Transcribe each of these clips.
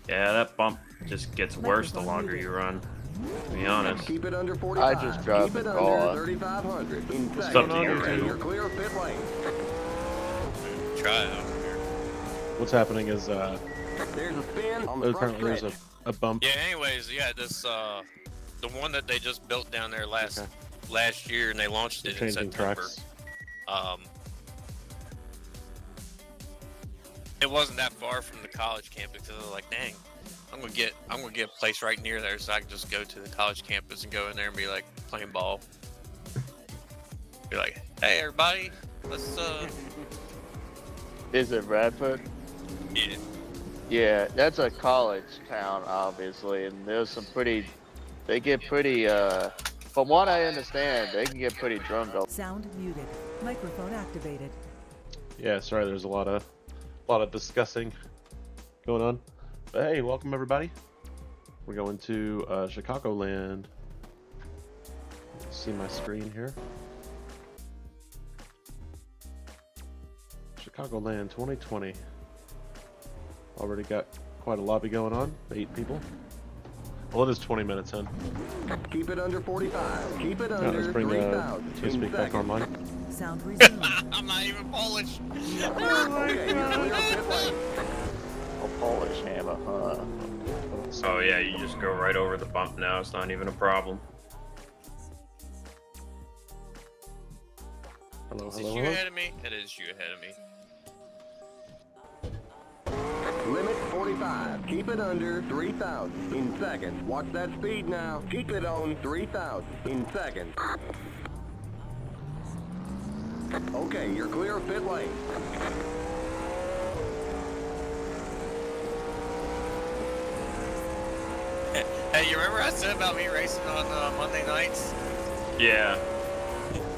Yeah, that bump just gets worse the longer you run. To be honest. Keep it under 45. I just dropped Keep it the under ball. 3,500. It's up to you, too. You're clear of pit lane. Try it out here. What's happening is There's a spin on the front apparently there's stretch. a bump. Yeah. Anyways, yeah. This the one that they just built down there last year, and they launched it in Changing September. tracks. It wasn't that far from the college campus, because I was like, dang, I'm gonna get a place right near there, so I can just go to the college campus and go in there and be like playing ball. Be like, hey everybody, let's Is it Radford? yeah. Yeah, that's a college town, obviously, and there's some pretty. They get pretty. From what I understand, they can get pretty drunk. Sound muted. Microphone activated. Yeah, sorry, there's a lot of discussing going on. But hey, welcome everybody. We're going to Chicagoland. See my screen here. Chicagoland 2020. Already got quite a lobby going on. 8 people. Well, it is 20 minutes in. Keep it under 45. Keep it Now under let's bring 3,000. TeamSpeak back online. Sound resumed. I'm not even Polish. Okay, you're clear of pit lane. A Polish hammer, huh? Oh yeah, you just go right over the bump now. It's not even a problem. Hello, Is it hello, you hello. ahead of me? It is you ahead of me. Limit 45. Keep it under 3,000 in seconds. Watch that speed now. Keep it on 3,000 in seconds. Okay, you're clear of pit lane. Hey, you remember I said about me racing on Monday nights? Yeah.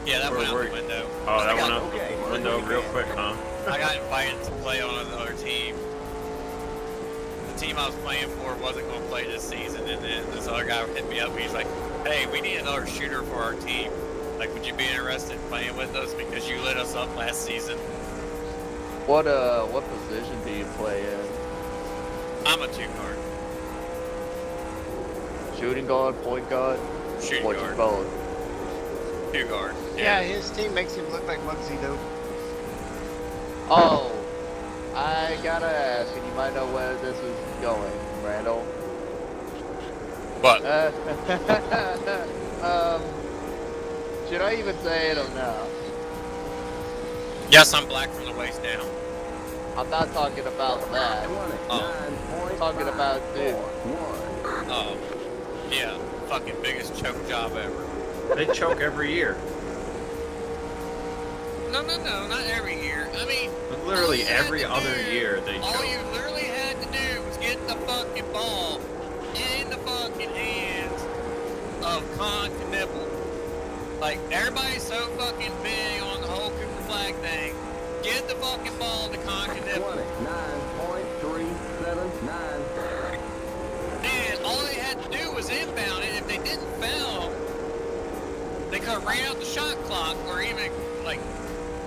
Yeah, that went out the window. Oh, that I went got- out okay, the window real quick, huh? I got invited to play on another team. The team I was playing for wasn't going to play this season, and then this other guy hit me up. And he's like, "Hey, we need another shooter for our team. Like, would you be interested in playing with us because you lit us up last season?" What position do you play in? I'm a 2-guard, Shooting guard, point guard, shooting or guard, both? 2-guard. Yeah, his team makes him look like Muggsy though. Oh, I gotta ask, and you might know where this is going, Randall. But Should I even say it or no? yes, I'm black from the waist down. I'm not talking about that. I'm talking about Duke. Oh, yeah, fucking biggest choke job ever. They choke every year. No, not every year. I mean, Literally all you had every to other do- year they All choke. you literally had to do was get the fucking ball in the fucking hands of Con Knibble. Like, everybody's so fucking big on the whole Cooper flag thing. Get the fucking ball to Con Knibble. 29.379. And all they had to do was inbound it. If they didn't foul, they could have ran out the shot clock, or even, like,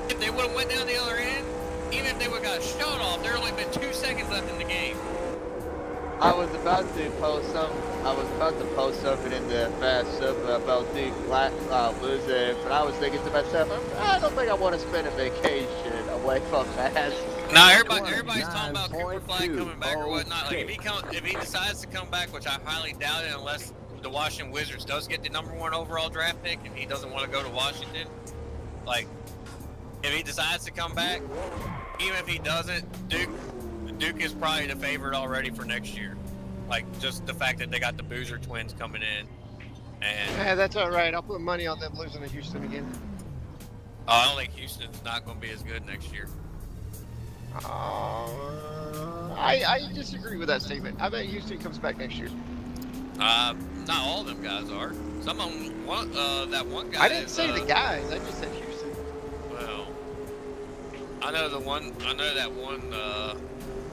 if they would have went down the other end, even if they would have got a shot off, there only been 2 seconds left in the game. I was about to post something in the fast stuff about Duke losing, but I was thinking to myself, I don't think I want to spend a vacation away from Mass. No, everybody's talking about Cooper Flag coming back or whatnot. Like, if he decides to come back, which I highly doubt it, unless the Washington Wizards does get the #1 overall draft pick, and he doesn't want to go to Washington. Like, if he decides to come back, even if he doesn't, Duke is probably the favorite already for next year. Like, just the fact that they got the Boozer twins coming in, and Yeah, that's all right. I'll put money on them losing to Houston again. I don't think Houston's not going to be as good next year. I disagree with that statement. I bet Houston comes back next year. Not all of them guys are. Some of them, that one guy. I didn't say the guys. I just said Houston. Well, I know that one.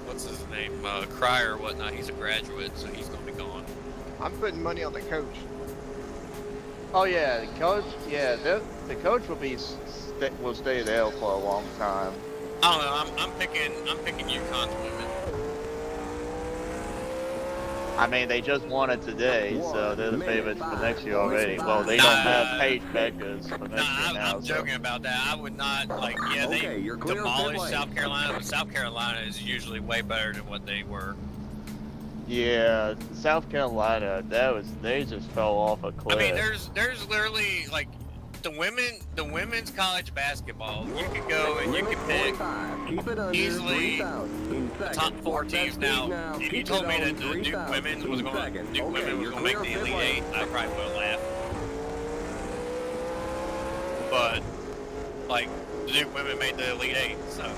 What's his name? Cryer or whatnot. He's a graduate, so he's gonna be gone. I'm putting money on the coach. Oh yeah, the coach. Yeah, the coach will stay there for a long time. I don't know. I'm picking UConn to win it. I mean, they just won it today, so they're the favorites for next year already. Well, they don't have Paige Beckers for next year now. I'm joking about that. I would not, like, yeah, Okay, they you're clear of pit demolished lane. South Carolina, but South Carolina is usually way better than what they were. Yeah, South Carolina, they just fell off a cliff. I mean, there's literally, like, the women's college basketball. You could go and you Limit could pick 45. Keep it under easily 3,000. In the seconds. top 4 Watch that teams. speed Now, if you Keep told it me on that the Duke 3,000. women was In going seconds. to Okay, you're make clear the of Elite pit Eight, lane. I probably would have laughed. But like the Duke women made the Elite Eight, so.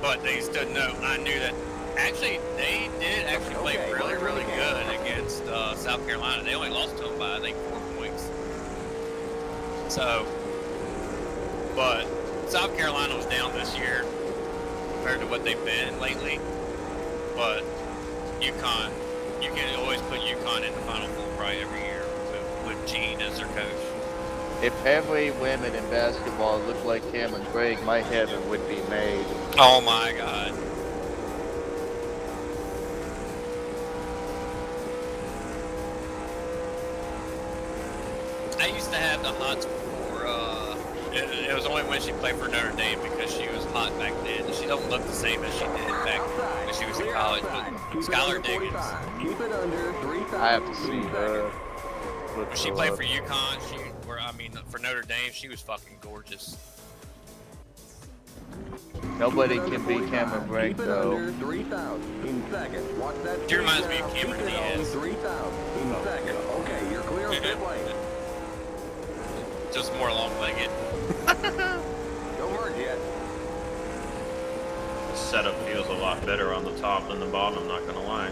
But they stood no. I knew that. Actually, they did actually play Okay, really, right, really Renegade. good against South Carolina. They only lost to them by I think 4 points. So, but South Carolina was down this year compared to what they've been lately. But UConn, you can always put UConn in the Final Four probably every year with Gene as their coach. If every women in basketball looked like Cameron Gregg, my heaven would be made. Oh my God. I used to have the hots for, it was only when she played for Notre Dame because she was hot back then. She don't look the same as she did back when she was in college, but Skylar Diggins, Keep it under 3,000. I have to see her. when she played for UConn, for Notre Dame, she was fucking gorgeous. Nobody can beat Cameron Gregg, Keep it though. under 3,000. In seconds. Watch that She speed reminds me now. of Cameron Keep it on Diaz. 3,000. In seconds. Okay, you're clear of pit lane. Just more long-legged. Don't hurt yet. The setup feels a lot better on the top than the bottom, not gonna lie.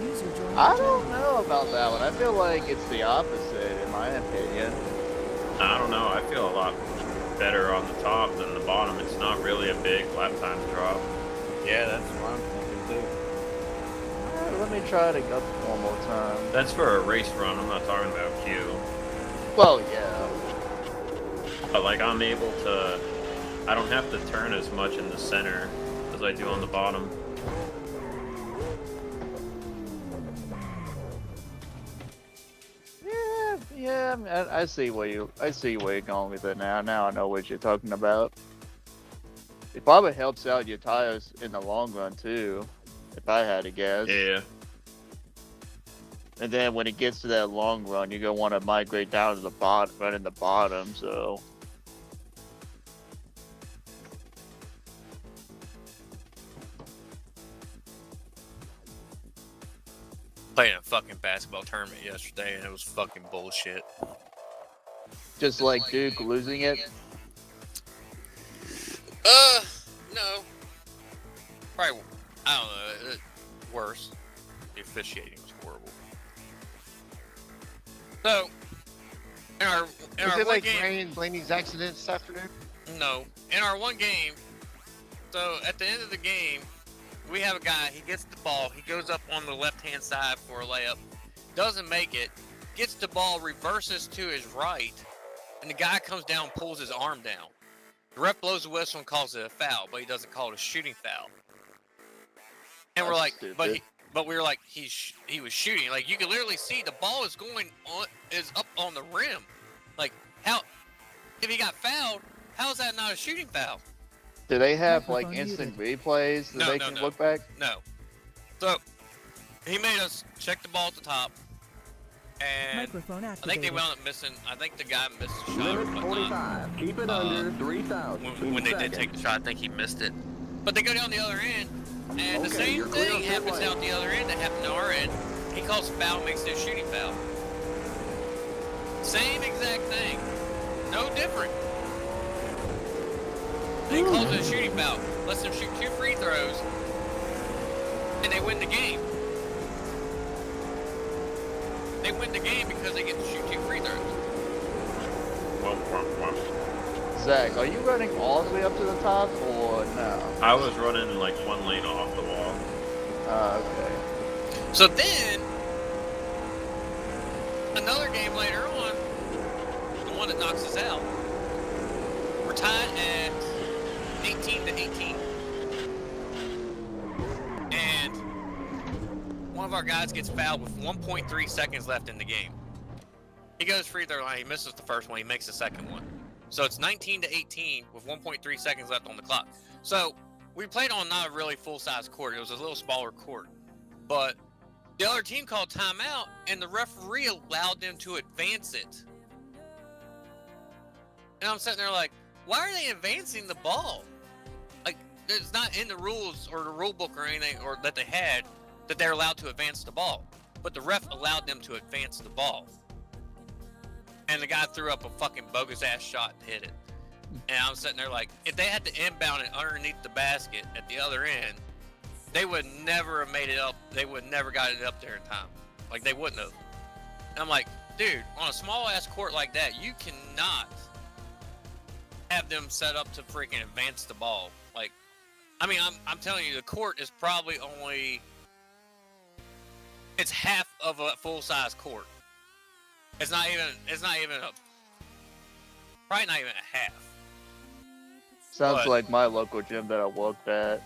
User joined I your don't channel. know about that one. I feel like it's the opposite, in my opinion. I don't know, I feel a lot better on the top than the bottom. It's not really a big lap time drop. Yeah, that's what I'm thinking too. Alright, let me try it up one more time. That's for a race run, I'm not talking about Q. Well, yeah. But like I'm able to, I don't have to turn as much in the center as I do on the bottom. Yeah, I mean, I see where you're going with it now. Now I know what you're talking about. It probably helps out your tires in the long run too, if I had to guess. Yeah. And then when it gets to that long run, you're gonna want to migrate down to the bottom, right in the bottom. So Played in a fucking basketball tournament yesterday, and it was fucking bullshit. just like Duke losing it. No. Probably, I don't know, worse. The officiating was horrible. So, in our Was one it like game, Blaney's accident this afternoon? no, in our one game, so at the end of the game, we have a guy, he gets the ball, he goes up on the left-hand side for a layup, doesn't make it, gets the ball, reverses to his right, and the guy comes down, pulls his arm down. The ref blows the whistle and calls it a foul, but he doesn't call it a shooting foul. And we're That's like, stupid. but we were like, he was shooting. Like, you can literally see the ball is up on the rim. Like, how, if he got fouled, how is that not a shooting foul? Do they have like Microphone instant muted. replays that No, they no, can no. look back? No. So, he made us check the ball at the top. And Microphone I activated. think they wound up missing, I think the guy missed a shot or Limit whatnot. 45. Keep it under 3,000. When they did take the shot, I think he missed it. But they go down the other end, and the Okay, same you're clear thing of pit happens lane. out the other end that happened to our end. He calls a foul, makes it a shooting foul. Same exact thing. No different. And he calls it a shooting foul. Lets them shoot 2 free throws, and they win the game. They win the game because they get to shoot 2 free throws. Zach, are you running all the way up to the top or no? I was running like one lane off the wall. Okay. So then, another game later on, the one that knocks us out, we're tied at 18-18. And of our guys gets fouled with 1.3 seconds left in the game. He goes free throw line. He misses the first one. He makes the second one. So it's 19-18 with 1.3 seconds left on the clock. So we played on not a really full-size court. It was a little smaller court. But the other team called timeout, and the referee allowed them to advance it. And I'm sitting there like, why are they advancing the ball? Like, it's not in the rules or the rule book or anything or that they had that they're allowed to advance the ball. But the ref allowed them to advance the ball. And the guy threw up a fucking bogus-ass shot and hit it. And I'm sitting there like, if they had to inbound it underneath the basket at the other end, they would never have made it up. They would never got it up there in time. Like, they wouldn't have. And I'm like, dude, on a small-ass court like that, you cannot have them set up to freaking advance the ball. Like, I mean, I'm telling you, the court is probably only, it's half of a full-size court. It's not even probably not even a half. Sounds But- like my local gym that I worked at.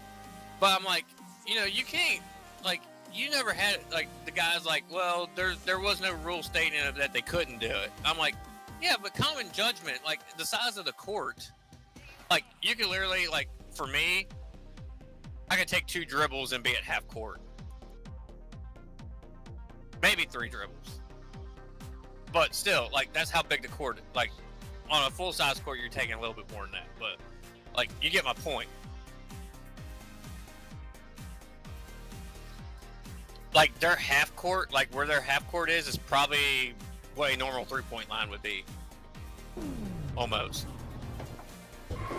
But I'm like, you know, you can't, like, you never had, like, the guy's like, well, there was no rule stating that they couldn't do it. I'm like, yeah, but common judgment, like, the size of the court, like, you can literally, like, for me, I can take 2 dribbles and be at half court. Maybe 3 dribbles. But still, like, that's how big the court, like, on a full-size court, you're taking a little bit more than that. But, like, you get my point. Like, their half court, like, where their half court is probably what a normal 3-point line would be. Almost.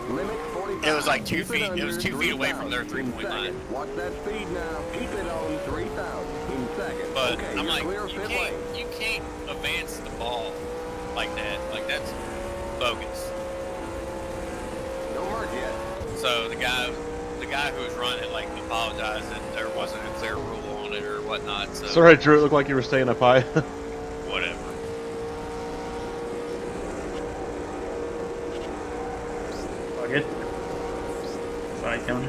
Limit 45. It was like 2 Keep feet. under It was 2 feet away from their 3,000 in 3-point line. seconds. Watch that speed now. Keep it on 3,000 in seconds. But okay, I'm you're like, clear of pit lane. you can't advance the ball like that. Like, that's bogus. No mark yet. So the guy who was running it, like, apologized that there wasn't a clear rule on it or whatnot. So Sorry, Drew. It looked like you were staying up high. whatever. All good. Sorry, Tony.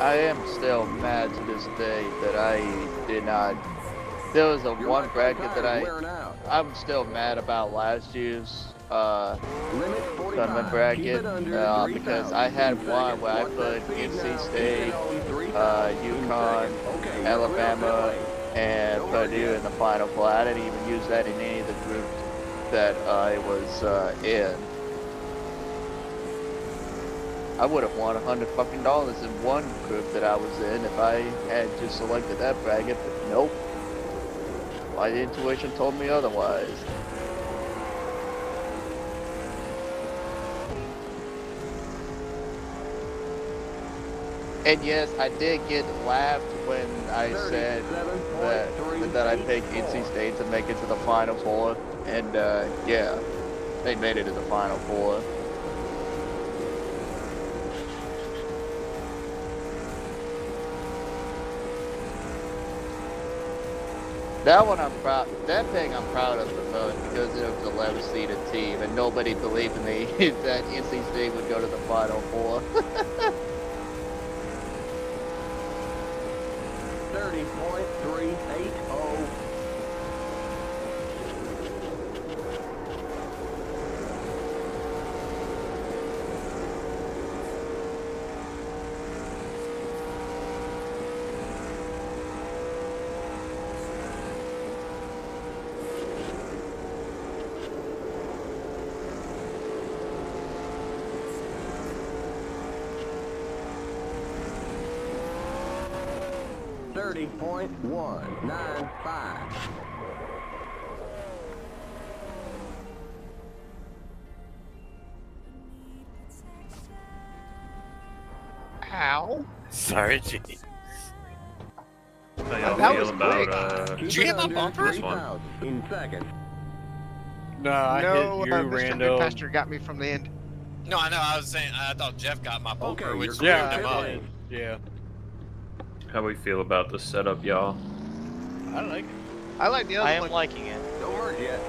I am still mad to this day that I did not. There was a Your one left bracket tire that is wearing out. I'm still mad about last year's Limit 45. tournament Keep bracket it under because 3,000 I had in one seconds. where I Watch put that speed NC now. Keep State, it on 3,000 in UConn, seconds. Okay, you're clear of pit Alabama, lane. and No mark Purdue yet. in the Final Four. I didn't even use that in any of the groups that I was in. I would have won $100 fucking in one group that I was in if I had just selected that bracket, but nope. My intuition told me otherwise. And yes, I did get laughed when I said that I picked NC State to make it to the Final Four, and yeah, they made it to the Final Four. That one I'm proud. That thing I'm proud of the most because it was a 11-seeded team, and nobody believed in me that NC State would go to the Final Four. 30.380. .195. Ow. Sorry, G. How y'all That feel was about Keep Did you it hit my under bumper? 3,000 in seconds. No, I No, hit you, Mr. Rando. Goodpasture got me from the end. No, I know. I was saying I thought Jeff got my bumper, Okay, which you're screwed clear him of up. pit lane. Yeah. How we feel about the setup, y'all? I like it. I like the other I am one. liking it. Don't merge yet.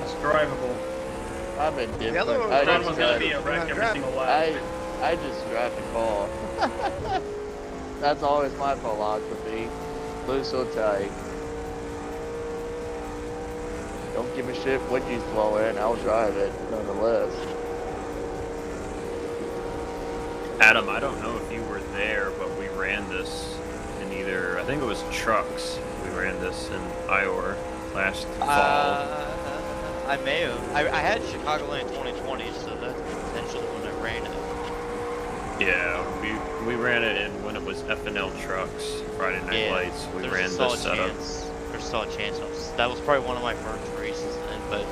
It's drivable. I'm indifferent. The other one I was Front just one's gonna drive be a it. wreck every single lap. I just drive the car. That's always my philosophy. Loose or tight. Don't give a shit what you throw in. I'll drive it nonetheless. Adam, I don't know if you were there, but we ran this in either, I think it was trucks. We ran this in Iowa last fall. I may have. I had Chicagoland 2020, so that's potentially when I ran it. Yeah, we ran it in when it was F&L trucks, Friday Night Yeah, Lights. We there's ran still this a setup. chance. There's still a chance. That was probably one of my first races then, but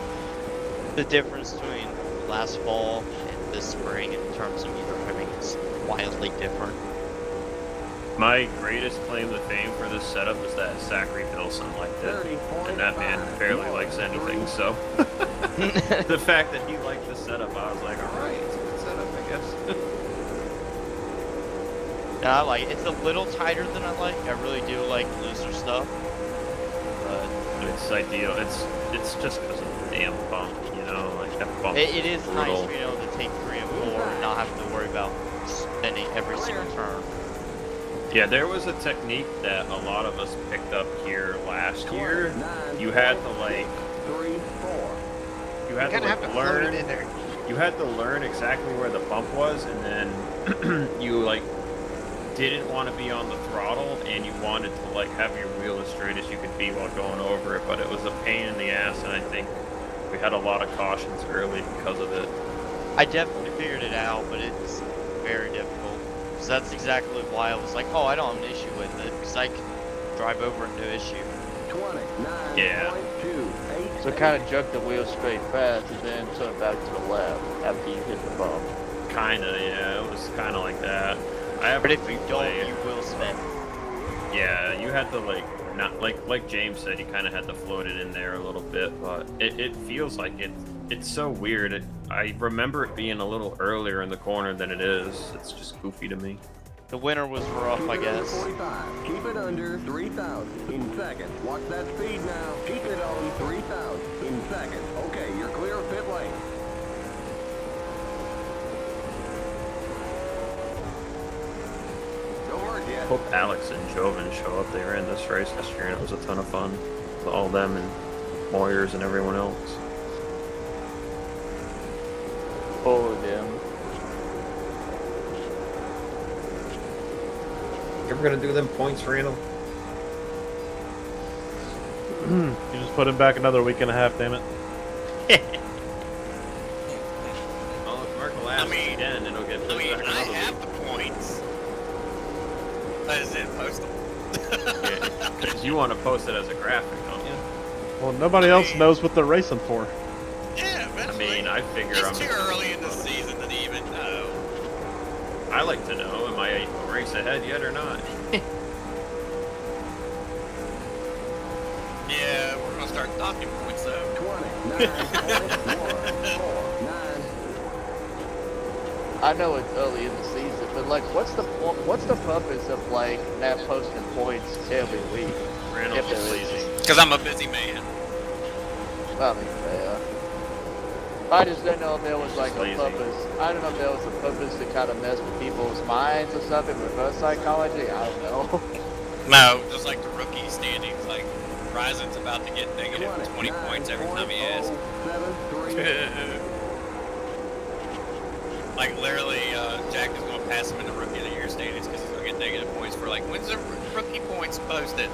the difference between last fall and this spring in terms of driving is wildly different. My greatest claim to fame for this setup is that Zachary Bilson liked it, and that man barely likes anything, so the fact that he liked the setup, I was like, alright, it's a good setup, I guess. Yeah, I like it. It's a little tighter than I like. I really do like looser stuff. But It's ideal. It's just because of the damn bump, you know, like that bump. it is nice brutal. being able to take 3 and 4 and not have to worry about spending every single turn. Yeah, there was a technique that a lot of us picked up here last year. You had to like, you had to Kind of have like to float learn. it in there. You had to learn exactly where the bump was, and then you like didn't want to be on the throttle, and you wanted to like have your wheel as straight as you could be while going over it. But it was a pain in the ass, and I think we had a lot of cautions early because of it. I definitely figured it out, but it's very difficult. So that's exactly why I was like, oh, I don't have an issue with it, because I can drive over it, no issue. Yeah. So kind of jerk the wheel straight fast and then turn back to the left after you hit the bump. Kinda, yeah. It was kind of like that. I have But a if you don't, replay. you will spin. Yeah, you had to like not like James said, you kind of had to float it in there a little bit, but it feels like it's so weird. I remember it being a little earlier in the corner than it is. It's just goofy to me. The winter was rough, I guess. 45. Keep it under 3,000 in seconds. Watch that speed now. Keep it on 3,000 in seconds. Okay, you're clear of pit lane. Don't merge yet. Hope Alex and Joven show up. They ran this race last year and it was a ton of fun with all them and Moyers and everyone else. All of them. You ever gonna do them points, Randall? You just put him back another week and a half, damn it. Well, if Mark will ask again, it'll get pushed back I another have the points. That is it, post them. Because you want to post it as a graphic, don't you? Well, nobody else knows what they're racing for. Yeah, I eventually. mean, I figure It's too early in the season to even know. I like to know, am I a race ahead yet or not? Yeah, we're gonna start docking points though. 29.149. I know it's early in the season, but like, what's the purpose of like not posting points every week? Randall's If there just is. lazy. Because I'm a busy man. I mean, yeah. I just didn't know if there was like Lazy. a purpose. I don't know if there was a purpose to kind of mess with people's minds or something, reverse psychology. I don't know. No, just like the rookie standings. Like, Ryzen's about to get negative 20 points every time he asks. 29.073. Like, literally, Jack is going to pass him in the rookie of the year standings because he's going to get negative points for, like, when's the rookie points posted?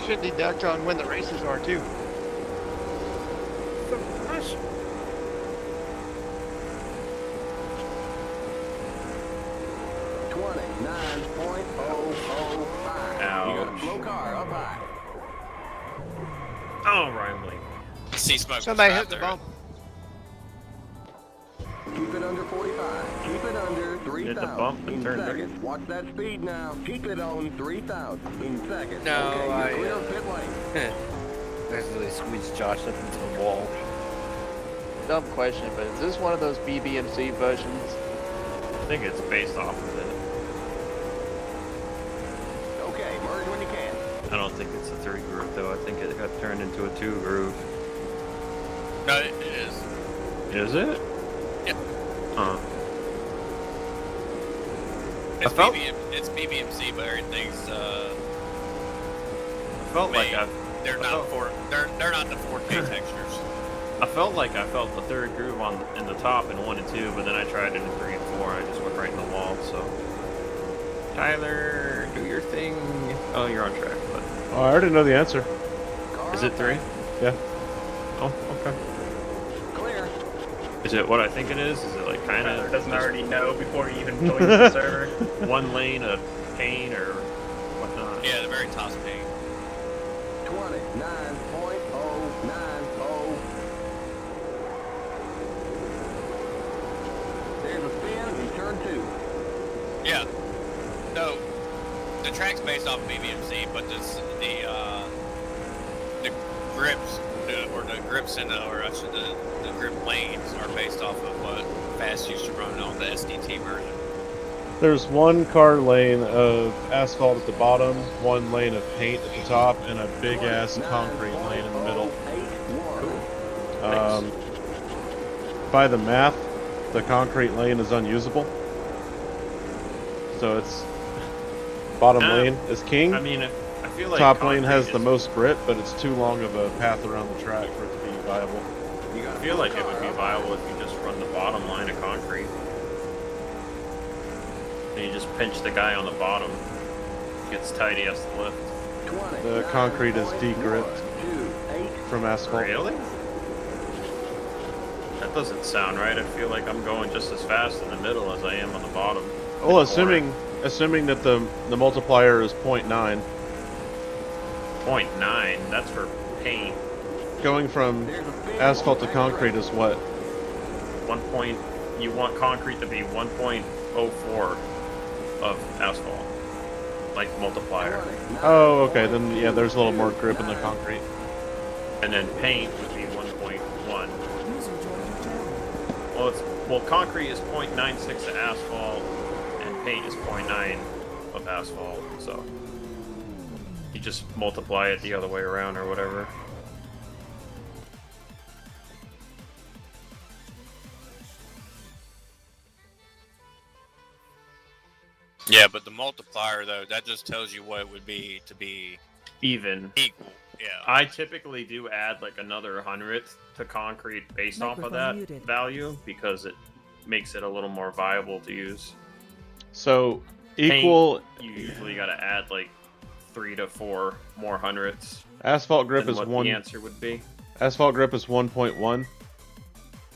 Should deduct on when the races are too. $29.005. You got a slow car up high. Oh, Ryan Blaney. See smoke. Somebody hit the bump. Keep it under 45. Keep it under 3,000 Hit the bump and in turn seconds. Watch that speed now. Keep it on 3,000 in seconds. No, okay, I, you're clear of pit lane. basically squeezed Josh up into the wall. Keep it under 45. Keep it under 3,000 in seconds. Watch that speed now. Keep it on 3,000 in seconds. Okay, you're clear of pit lane. Basically squeezed Josh up into the wall. dumb question, but is this one of those BBMC versions? I think it's based off of it. Okay, merge when you can. I don't think it's a 3 groove though. I think it got turned into a 2 groove. No, it is. Is it? Yep. Huh. It's, I felt- it's BBMC, but everything's I felt like made. They're not they're not the 4K textures. I felt like I felt the 3rd groove in the top in 1 and 2, but then I tried it in 3 and 4 and I just went right in the wall. So, Tyler, do your thing. Oh, you're on track, but Oh, I already know the answer. is it 3? Yeah. Oh, okay. Clear. Is it what I think it is? Is it like kind Tyler of doesn't already know before he even joins the server. one lane of paint or whatnot? Yeah, the very top's pink. 29.090. There's a spin in turn 2. Yeah. No, the track's based off of BBMC, but the grips or the grips and the grip lanes are based off of what Fast used to run on the SDT version. There's one car lane of asphalt at the bottom, one lane of paint at the top, and a big ass concrete lane in the middle. By the math, the concrete lane is unusable. So it's bottom lane is king. I mean, I feel like Top lane has concrete the most grip, but it's too long of a path around the track for it to be viable. I feel like it would be viable if you just run the bottom line of concrete. And you just pinch the guy on the bottom. Gets tight, he has to lift. The concrete is de-gripped from asphalt. Really? That doesn't sound right. I feel like I'm going just as fast in the middle as I am on the bottom. Well, assuming that the multiplier is 0.9. 0.9, that's for paint. Going from asphalt to concrete is what? You want concrete to be 1.04 of asphalt. Like multiplier. Oh, okay, then yeah, there's a little more grip in the concrete. And then paint would be 1.1. User joined your channel. Well, concrete is 0.96 of asphalt, and paint is 0.9 of asphalt, so you just multiply it the other way around or whatever. Yeah, but the multiplier though, that just tells you what it would be to be Even. equal. Yeah. I typically do add like another 100th to concrete based off of that Microphone muted. value because it makes it a little more viable to use. So equal You usually got to add like 3 to 4 more hundredths asphalt grip than is what one. the answer would be. Asphalt grip is 1.1.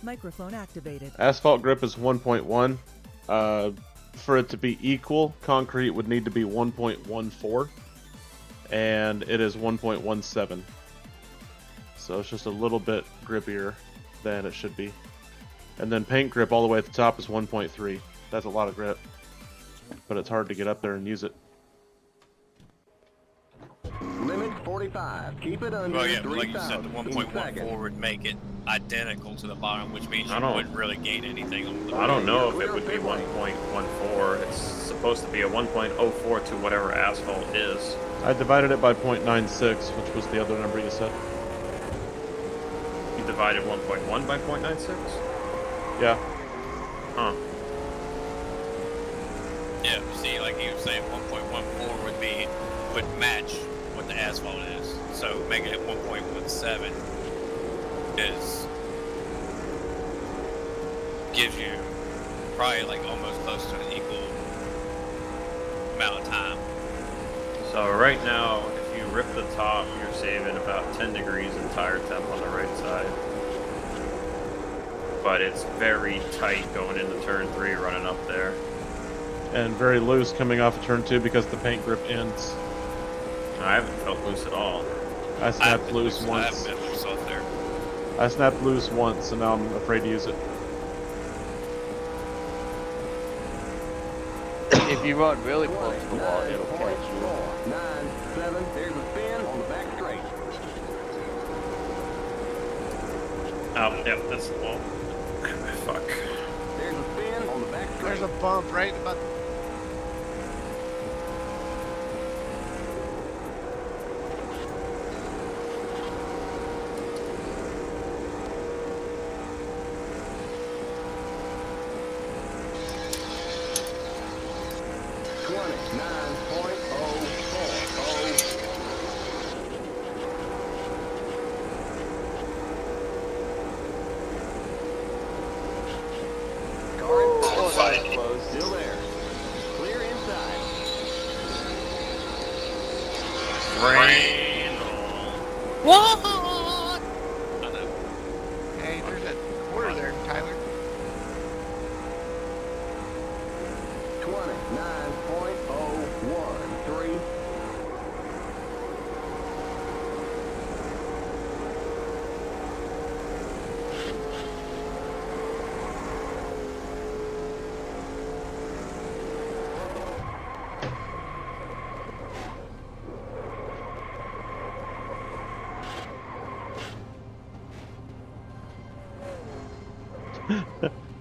Microphone activated. Asphalt grip is 1.1. For it to be equal, concrete would need to be 1.14, and it is 1.17. So it's just a little bit grippier than it should be. And then paint grip all the way at the top is 1.3. That's a lot of grip, but it's hard to get up there and use it. Limit 45. Keep it under Well, yeah, but like you said, the 3,000 in seconds. 1.14 would make it identical to the bottom, which means you I don't- wouldn't really gain anything on the I don't know if it would be 1.14. It's supposed to be a 1.04 to whatever asphalt is. I divided it by 0.96, which was the other number you said. You divided 1.1 by 0.96? Yeah. Huh. Yeah, see, like you were saying, 1.14 would match what the asphalt is. So making it 1.17 gives you probably like almost close to an equal amount of time. So right now, if you rip the top, you're saving about 10 degrees in tire temp on the right side. But it's very tight going into turn 3 running up there. And very loose coming off of turn 2 because the paint grip ends. I haven't felt loose at all. I snapped loose I once. haven't been loose off there. I snapped loose once, and now I'm afraid to use it. If you run really close to the wall, it'll catch you. 9, 7. There's a spin on the back straight. Oh, yep, that's the wall. Fuck. There's a spin on the back straight. There's a bump right about. Oh, that was close. Still there. Clear inside. Rain. What? I know. Hey, there's a quarter there, Tyler. 29.013.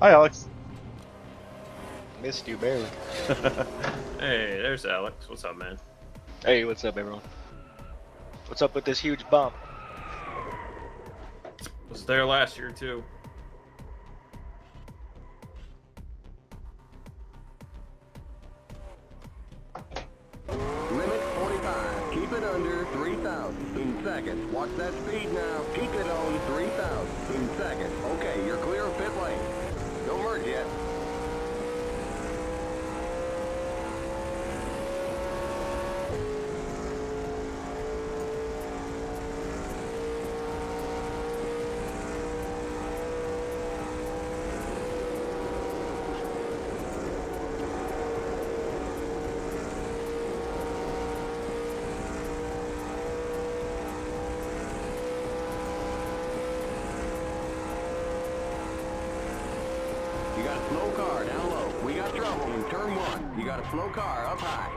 Hi, Alex. Missed you barely. Hey, there's Alex. What's up, man? Hey, what's up, everyone? What's up with this huge bump? Was there last year too. Limit 45. Keep it under 3,000 in seconds. Watch that speed now. Keep it on 3,000 in seconds. Okay, you're clear of pit lane. Don't merge yet. You got a slow car down low. We got trouble in turn 1. You got a slow car up high.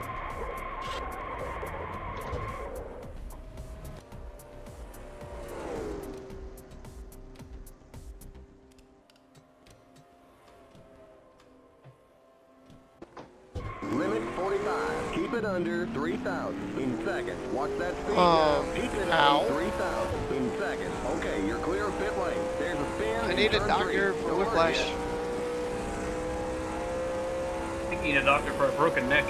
Limit 45. Keep it under 3,000 in seconds. Watch that speed now. Keep it on 3,000 in seconds. Okay, you're clear of pit lane. There's a spin. I in need a turn doctor 3. for Don't merge whiplash. yet. I think you need a doctor for a broken neck.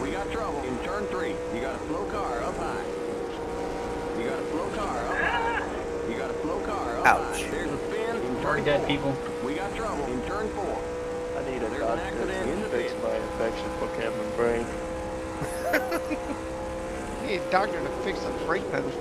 We got trouble in turn 3. You got a slow car up high. You got a slow car up high. You got a slow car up Ouch. high. There's a spin in turn Already dead 4. people. We got trouble in turn 4. I need a There's an doctor accident in to the fix pit. my infection for Cameron brain. I need a doctor to fix the brake pedal.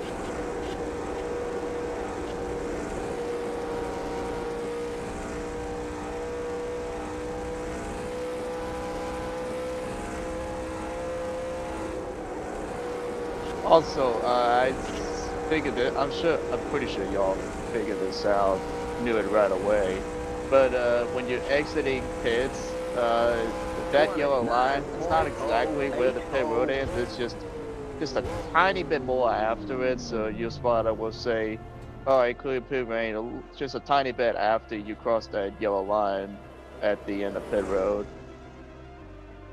Also, I figured it. I'm pretty sure y'all figured this out, knew it right away. But when you're exiting pits, that yellow line, it's not exactly where the pit road ends. It's just a tiny bit more after it. So your spotter will say, "All right, clear pit lane." Just a tiny bit after you cross that yellow line at the end of pit road.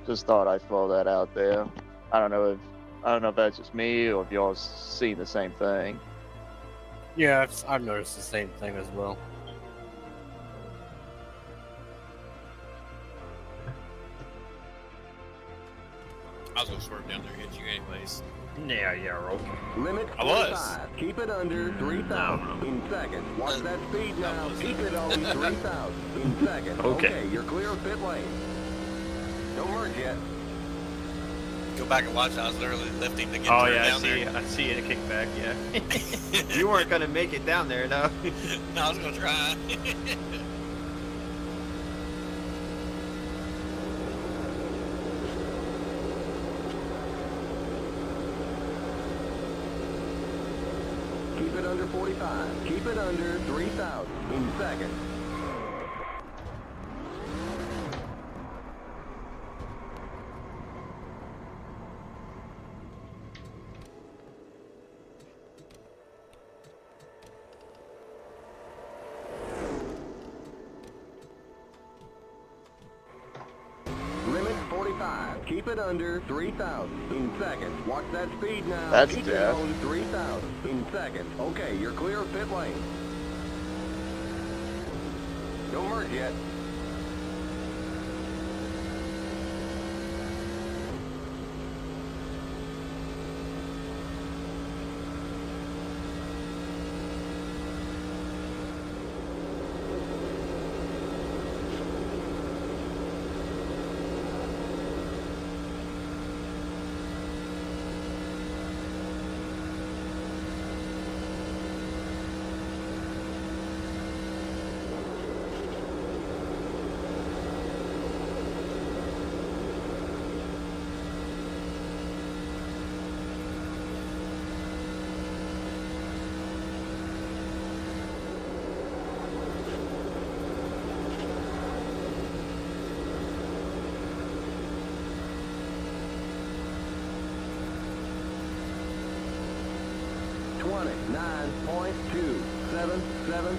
Just thought I'd throw that out there. I don't know if that's just me or if y'all see the same thing. Yeah, I've noticed the same thing as well. I was gonna swerve down there and hit you anyways. Yeah, roll. Limit I was. 45. Keep it under 3,000 in seconds. Watch that speed now. Keep it on 3,000 in seconds. Okay. You're clear of pit lane. Don't merge yet. Go back and watch. I was literally lifting to get Oh turned yeah, down there. I see it kick back. Yeah. You weren't gonna make it down there, no. No, I was gonna try. Keep it under 45. Keep it under 3,000 in seconds. Keep it under 3,000 in second. Watch that speed now. That's Keep death. it on 3,000 in second. Okay, you're clear of pit lane. Don't merge yet. $29.277.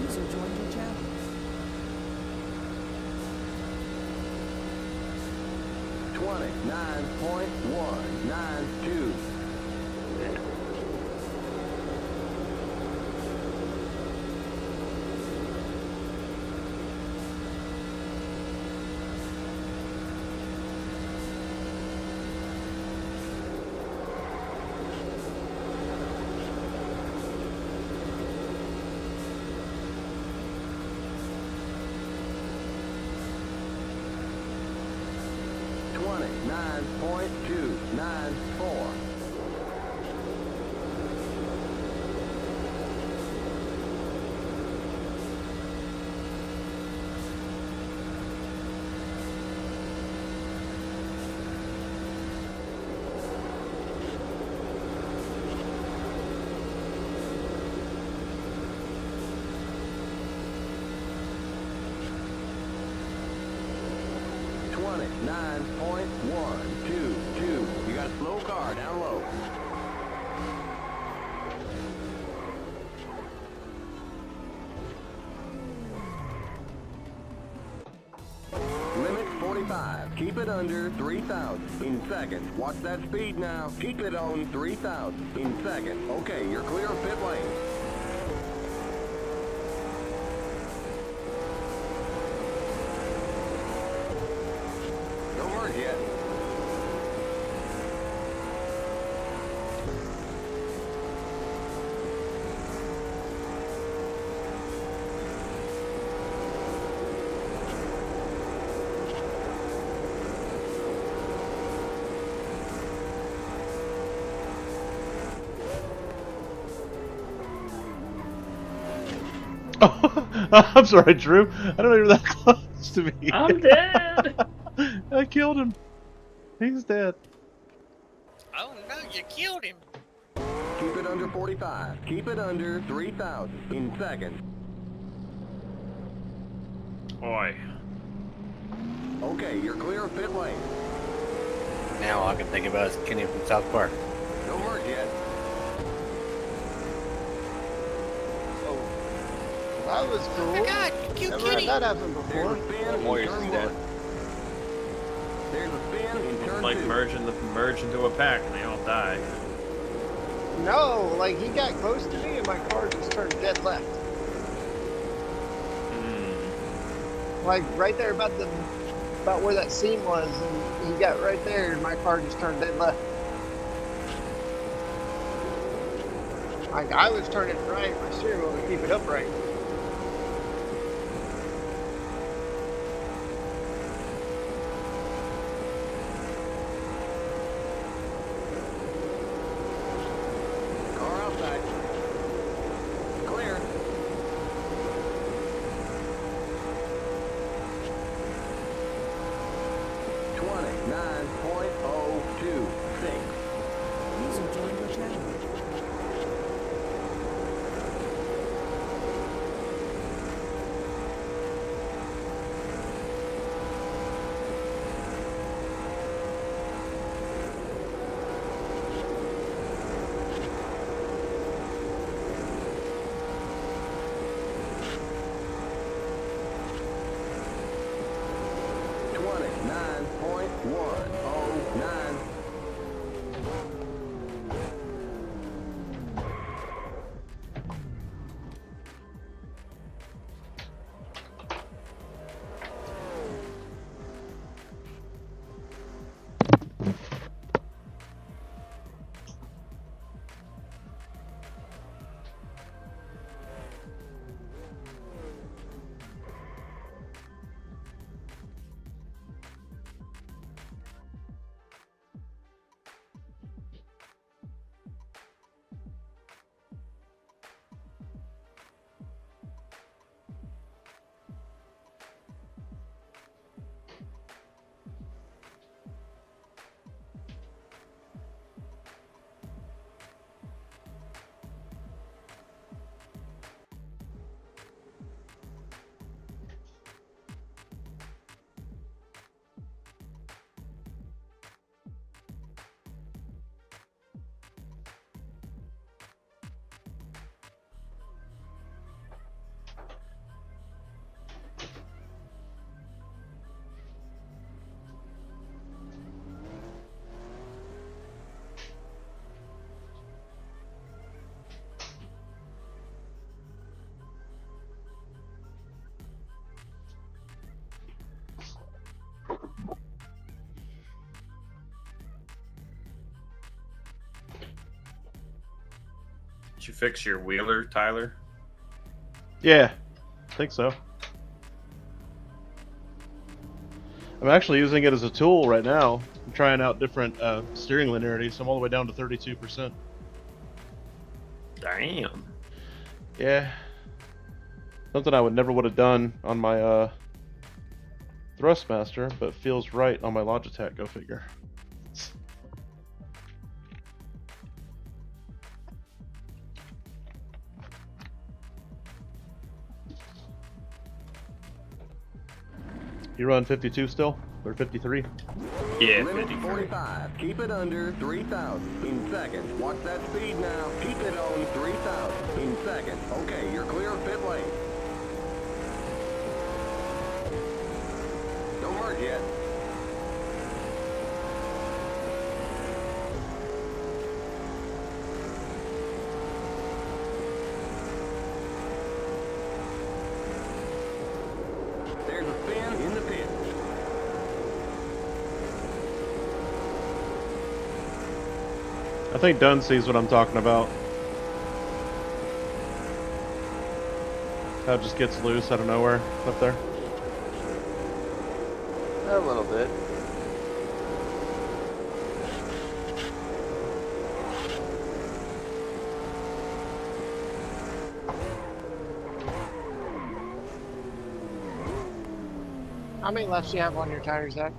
User joined your channel. $29.192. $29.294. $29.122. You got a slow car down low. Limit 45. Keep it under 3,000 in second. Watch that speed now. Keep it on 3,000 in second. Okay, you're clear of pit lane. Don't merge yet. Oh, I'm sorry, Drew. I don't know you're that close to me. I'm dead. I killed him. He's dead. Oh no, you killed him. Keep it under 45. Keep it under 3,000 in second. Oi. Okay, you're clear of pit lane. Now all I can think about is Kenny from South Park. Don't merge yet. That was Oh my cool. god, you killed Never had Kitty. that happen There's before. a spin in Warriors turn is dead. 1. There's a spin in turn Like 2. merge into a pack and they all die. No, like he got close to me and my car just turned dead left. Like right there about where that seam was, and he got right there and my car just turned dead left. Like I was turning right, my steering wheel to keep it upright. Car outside. Clear. $29.026. User joined your channel. Did you fix your wheeler, Tyler? Yeah, I think so. I'm actually using it as a tool right now. I'm trying out different steering linearities. I'm all the way down to 32%. Damn. Yeah. Something I would have done on my Thrustmaster, but feels right on my Logitech, go figure. You run 52 still? Or 53? Yeah, Limit 53. 45. Keep it under 3,000 in seconds. Watch that speed now. Keep it on 3,000 in seconds. Okay, you're clear of pit lane. Don't merge yet. There's a spin in the pit. I think Dunn sees what I'm talking about. How it just gets loose out of nowhere up there. A little bit. How many laps do you have on your tires, Zach?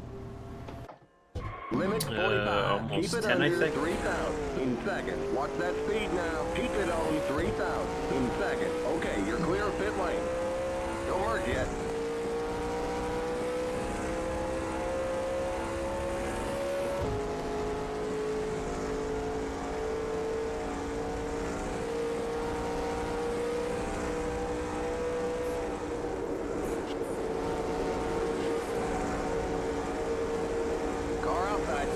Limit 45. almost Keep it 10, I under think. 3,000 in seconds. Watch that speed now. Keep it on 3,000 in seconds. Okay, you're clear of pit lane. Don't merge yet. Car outside.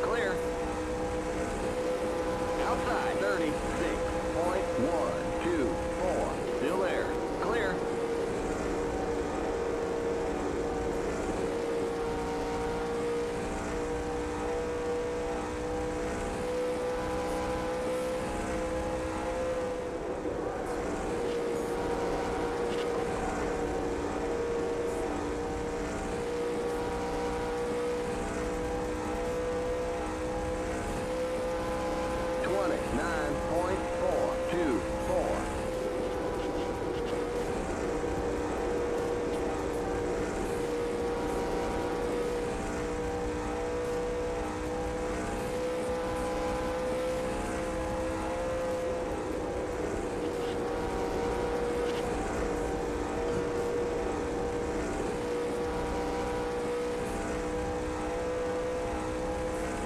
Clear. Outside. 36.124. Still there. Clear. Nine point four two four.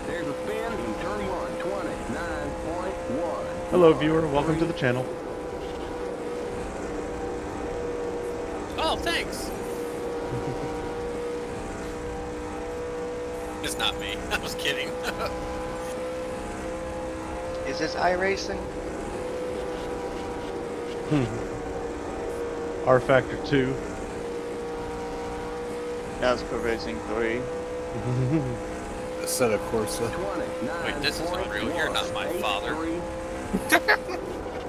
There's a spin in turn one. 29.1. Hello viewer, welcome to the channel. Oh, thanks. It's not me. I was kidding. Is this iRacing? R Factor 2. NASCAR Racing 3. Set of Corsa. Wait, this is unreal. You're not my father.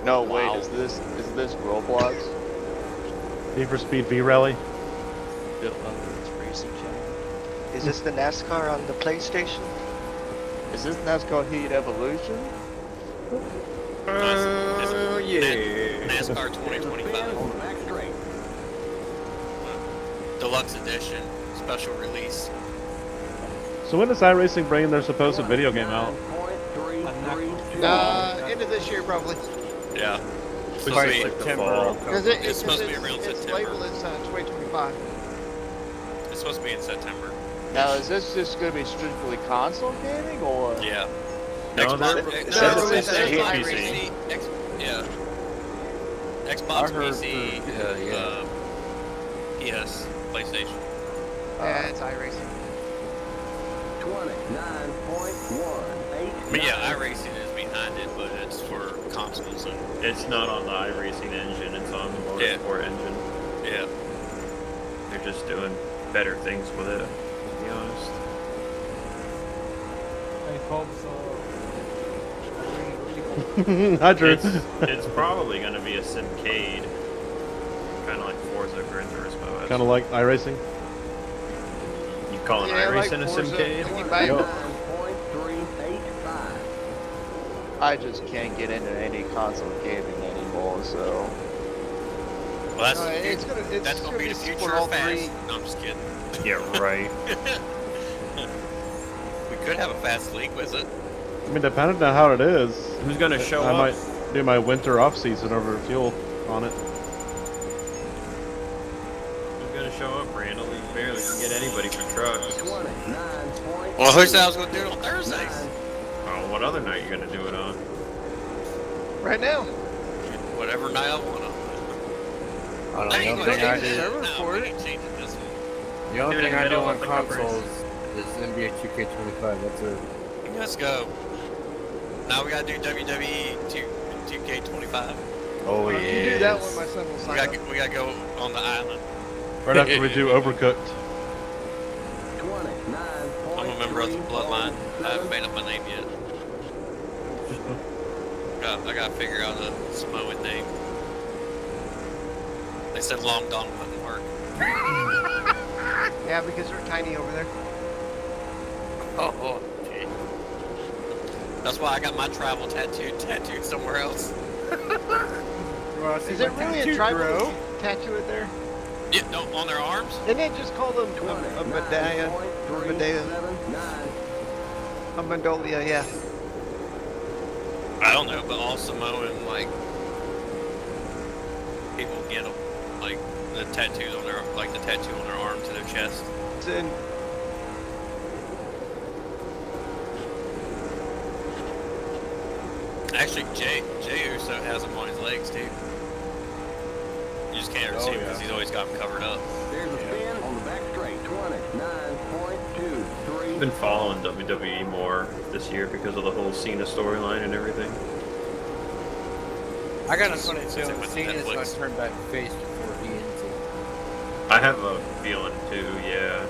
No, Wow. wait, is this Roblox? Need for Speed V Rally. Bill Owens Racing Channel. Is this the NASCAR on the PlayStation? Is this NASCAR Heat Evolution? Yeah. NASCAR 2025. On the back straight. Deluxe edition. Special release. So when does iRacing bring their supposed video game out? 9.332. End of this year, probably. Yeah. It's Which supposed is to be, like the fall. Because It's supposed to be real in it's September. labeled as 2025. it's supposed to be in September. Now, is this just going to be strictly console gaming, or? Yeah. No, Xbox, that- X- that no, is Xbox, PC. yeah. Xbox, PC, PS, PlayStation. Yeah, it's iRacing. 29.189. But yeah, iRacing is behind it, but it's for consoles and It's not on the iRacing engine, it's on the Yeah. Motorsport engine. yeah. They're just doing better things with it, to be honest. I hope so. Hi, Drew. It's probably going to be a Simcade. Kind of like Forza Gran Turismo. Kind of like iRacing. You call an Yeah, like iRacing a Forza. Simcade? Yo. 9.385. I just can't get into any console gaming anymore, so. Well, that's, it's that's gonna be the split future all of fast. three. No, I'm just kidding. Yeah, right. We could have a fast league with it. I mean, depending on how it is. Who's going to show I up? might do my winter off season over fuel on it. Who's going to show up, Randall? You barely can get anybody for trucks. 29.3. Well, who said I was gonna do it on Thursdays? Oh, what other night you going to do it on? Right now. Whatever night I want to. I don't know. ain't The gonna only thing I change do, it. server No, for we it. ain't changing this one. the only Do it thing in I the do middle on of the covers. consoles is NBA 2K25. That's it. Let's go. Now we gotta do WWE 2K25. Oh If yeah. you do that one, my son will We sign gotta, up. we gotta go on the island. Right after we do Overcooked. 29.3. I'm a member of the Bloodline. I haven't made up my name yet. I gotta figure out a Samoan name. They said Long Don wouldn't work. Yeah, because they're tiny over there. Oh, gee. That's why I got my travel tattooed somewhere else. Is it really a tribal tattoo it there? Yeah, no, on their arms? Isn't it just called a medallion? Or medallion? 29.379. A mandolia, yeah. I don't know, but all Samoan, like, people get them. Like, the tattoos on their, like, the tattoo on their arm to their chest. It's in. Actually, Jay Uso has them on his legs, too. You just can't ever see him because he's always got them covered up. There's a spin on the back straight. 29.23. I've been following WWE more this year because of the whole Cena storyline and everything. I got a funny Since feeling it went to Cena's gonna Netflix. turn back face before he ends it. I have a feeling too, yeah.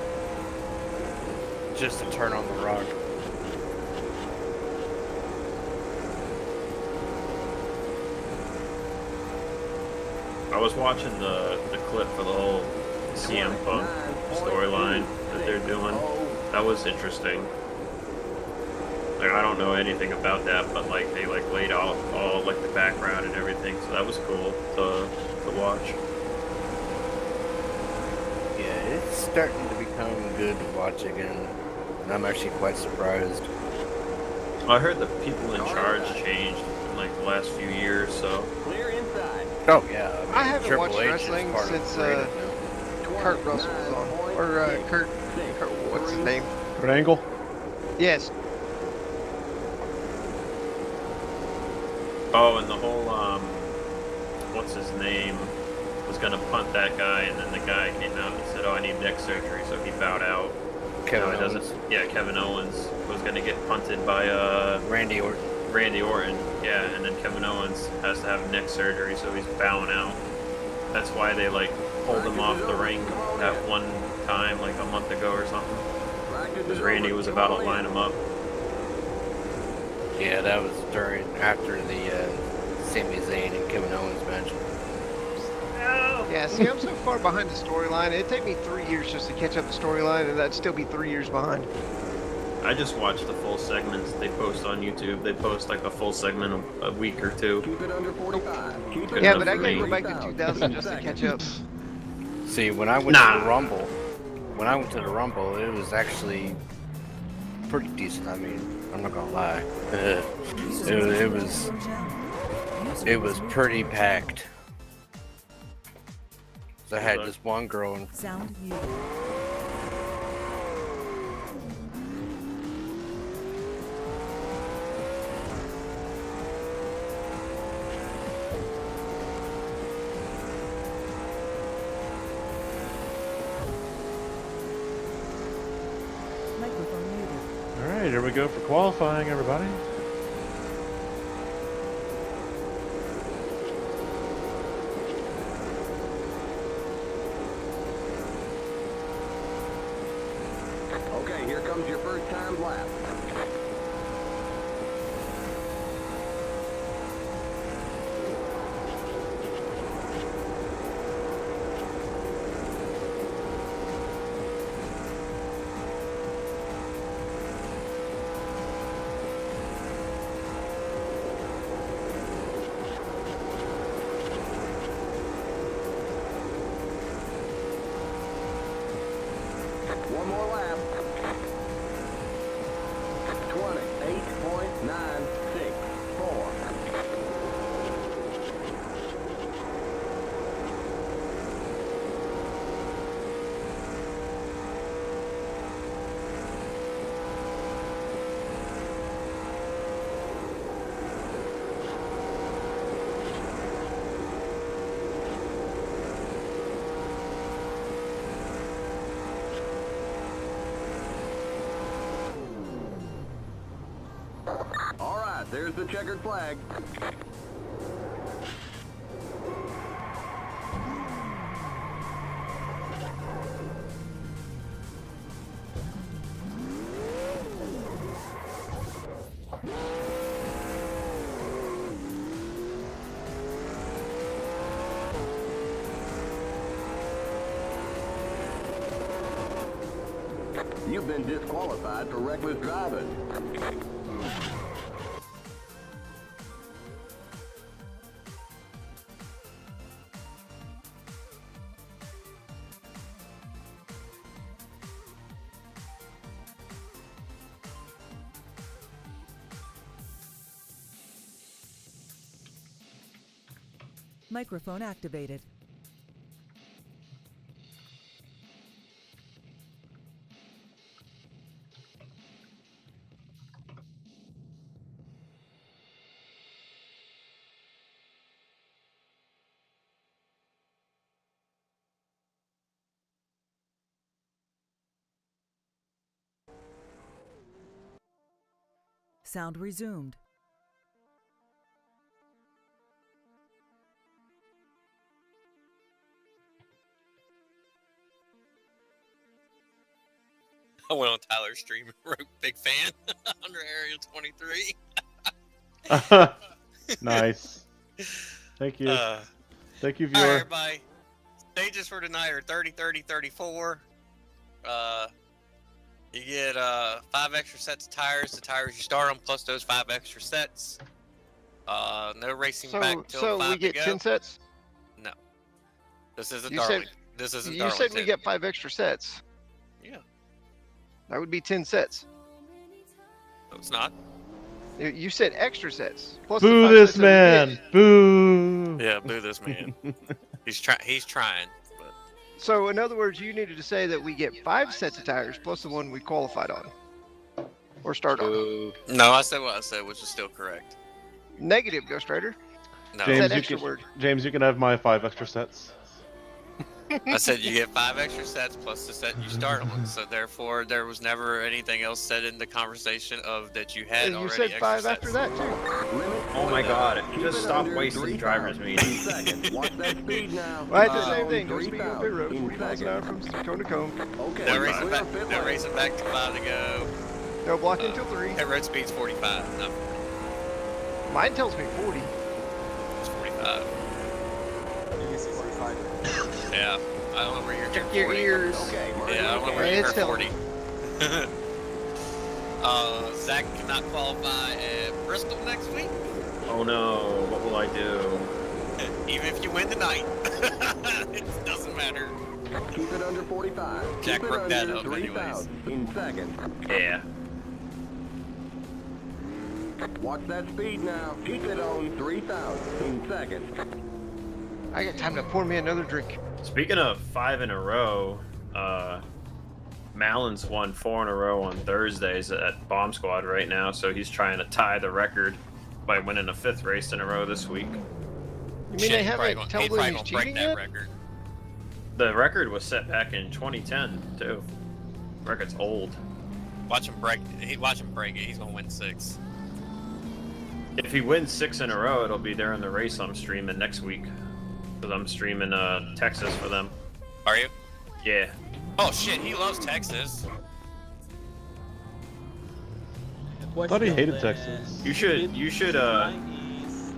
Just to turn on the Rock. I was watching the clip for the whole CM Punk storyline that they're doing. That was interesting. Like, I don't know anything about that, but like they like laid out all like the background and everything, so that was cool to watch. Yeah, it's starting to become good to watch again. And I'm actually quite surprised. I heard the people in charge changed in like the last few years, so Clear inside. Oh yeah. I haven't Triple watched H is wrestling part of since creative now. Kurt Russell was on. Or Kurt, what's his name? Kurt Angle? Yes. oh, and the whole what's his name was gonna punt that guy, and then the guy came out and said, "Oh, I need neck surgery," so he bowed out. Kevin No, it Owens. doesn't. Yeah, Kevin Owens was gonna get punted by Randy Orton. Randy Orton. Yeah, and then Kevin Owens has to have neck surgery, so he's bowing out. That's why they like pulled him off the ring that one time, like a month ago or something. Because Randy was about to line him up. Yeah, that was after the Sami Zayn and Kevin Owens match. Yeah, see, I'm so far behind the storyline. It'd take me 3 years just to catch up the storyline, and I'd still be 3 years behind. I just watch the full segments they post on YouTube. They post like a full segment a week or two. Keep it under 45. Keep Good Yeah, enough but I for gotta me. go back to 2000 just to catch up. See, when I went to the Rumble, it was actually pretty decent. I mean, I'm not gonna lie. It was pretty packed. So I had this one girl in Sound muted. Microphone muted. Alright, here we go for qualifying, everybody. Okay, here comes your first time lap. There's the checkered flag. You've been disqualified for reckless driving. Microphone activated. Sound resumed. I went on Tyler's stream and wrote "big fan" under Area 23. Nice. Thank you. Thank you, All right, viewer. everybody. Stages for tonight are 30, 30, 34. You get 5 extra sets of tires. The tires you start on, plus those 5 extra sets. No racing back till 5 So we get to go. 10 sets? No. This isn't You Darling. said- This isn't You Darlington. said we get 5 extra sets. Yeah. That would be 10 sets. No, it's not. You said extra sets. Plus the Boo 5 this sets that we man! Boo! Yeah, boo this man. He's trying. But So in other words, you needed to say that we get 5 sets of tires plus the one we qualified on. Or start on. no, I said what I said, which is still correct. Negative, Ghost Rider. No, James, James, that you extra can, word. James, you can have my 5 extra sets. I said you get 5 extra sets plus the set you start on. So therefore, there was never anything else said in the conversation of that you had And you already said 5 extra after sets. that too. Oh my god, Keep just it stop under wasting 3,000 drivers in meetings. seconds. Watch that speed now. Well, it's the Keep same it thing. on No speed on pit road. 3,000 in 40 miles an hour seconds. from cone to cone. Okay, No clear racing back. pit No lane. racing back to 5 to go. No blocking until 3. That road speed's 45. No, Mine tells me 40. it's 45. Yeah, I don't know where you're Check getting your 40. ears. Okay, Yeah, I don't know where Hey, you it's heard telling 40. Zach cannot qualify at Bristol next week, Oh no, what will I do? even if you win tonight. It doesn't matter. Keep it under 45. Jack Keep it broke that under up anyways. 3,000 in seconds. Yeah. Watch that speed now. Keep it on 3,000 in seconds. I got time to pour me another drink. Speaking of 5 in a row, Malin's won 4 in a row on Thursdays at Bomb Squad right now, so he's trying to tie the record by winning a 5th race in a row this week. You mean Shit, they he probably haven't gonna- he told probably him he's gonna break cheating that yet? record. The record was set back in 2010 too. Record's old. Watch him break. Watch him break it. He's gonna win 6. If he wins 6 in a row, it'll be during the race I'm streaming next week. Because I'm streaming Texas for them. Are you? Yeah. Oh shit, he loves Texas. I thought he hated Texas. You should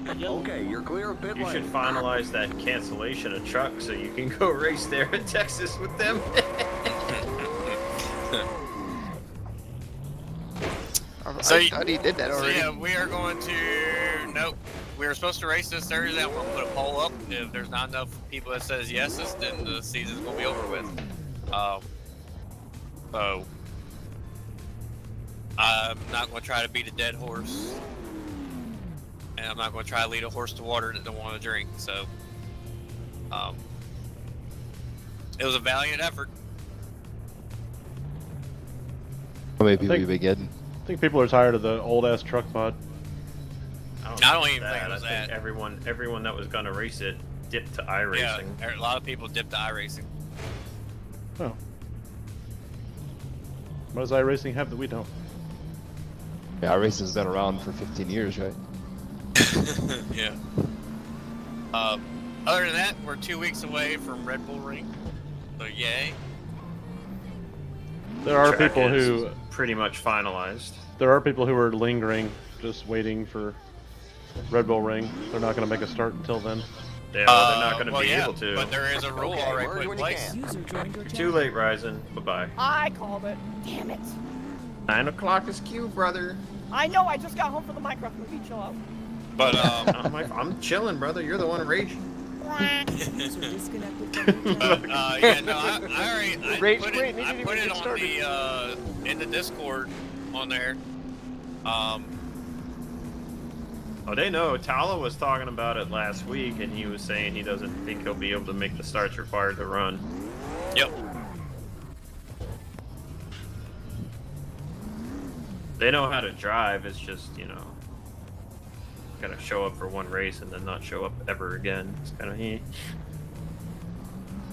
Okay, you're clear of pit you should lane. finalize that cancellation of truck so you can go race there in Texas with them. So I you- thought he did that So already. yeah, we are going to. Nope. We were supposed to race this Thursday. I'm gonna put a poll up. If there's not enough people that says yeses, then the season's gonna be over with. So I'm not gonna try to beat a dead horse, and I'm not gonna try to lead a horse to water that don't want to drink. So, it was a valiant effort. Maybe I we begin. think people are tired of the old ass truck mod. I don't know even think it was I think that. everyone that was gonna race it dipped to iRacing. Yeah, a lot of people dipped to iRacing. Oh. What does iRacing have that we don't? Yeah, our racing's been around for 15 years, right? Yeah. Other than that, we're 2 weeks away from Red Bull Ring. So yay. There are Track people is who pretty much finalized. There are people who are lingering, just waiting for Red Bull Ring. They're not going to make a start until then. Yeah, they're not going to be yeah, able to. But there is a rule already put in place. User joined your You're channel. too late, Ryzen. Bye-bye. I called it. Damn it. 9 o'clock is Q, brother. I know, I just got home from the Minecraft movie, chill out. But, I'm chilling, brother. You're the one raging. User disconnected from your channel. yeah, no, I already Rage put quit, it, didn't I even put get it on started. the, in the Discord on there. Oh, they know. Tala was talking about it last week, and he was saying he doesn't think he'll be able to make the starts required to run. Yep. They know how to drive. It's just, gotta show up for one race and then not show up ever again. It's kind of he.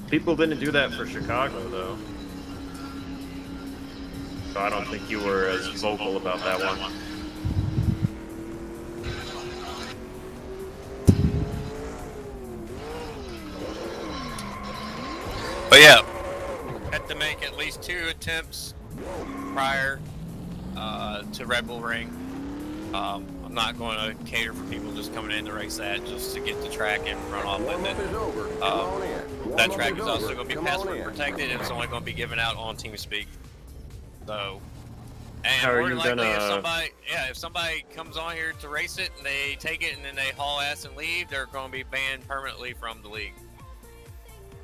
People didn't do that for Chicago, though. So I don't think you were as vocal about that one. But yeah, had to make at least 2 attempts prior to Red Bull Ring. I'm not going to cater for people just coming in to race that just to get the track and run off with it. That track is also going to be password protected, and it's only going to be given out on TeamSpeak. So, and How are more you likely gonna- if somebody comes on here to race it and they take it and then they haul ass and leave, they're going to be banned permanently from the league.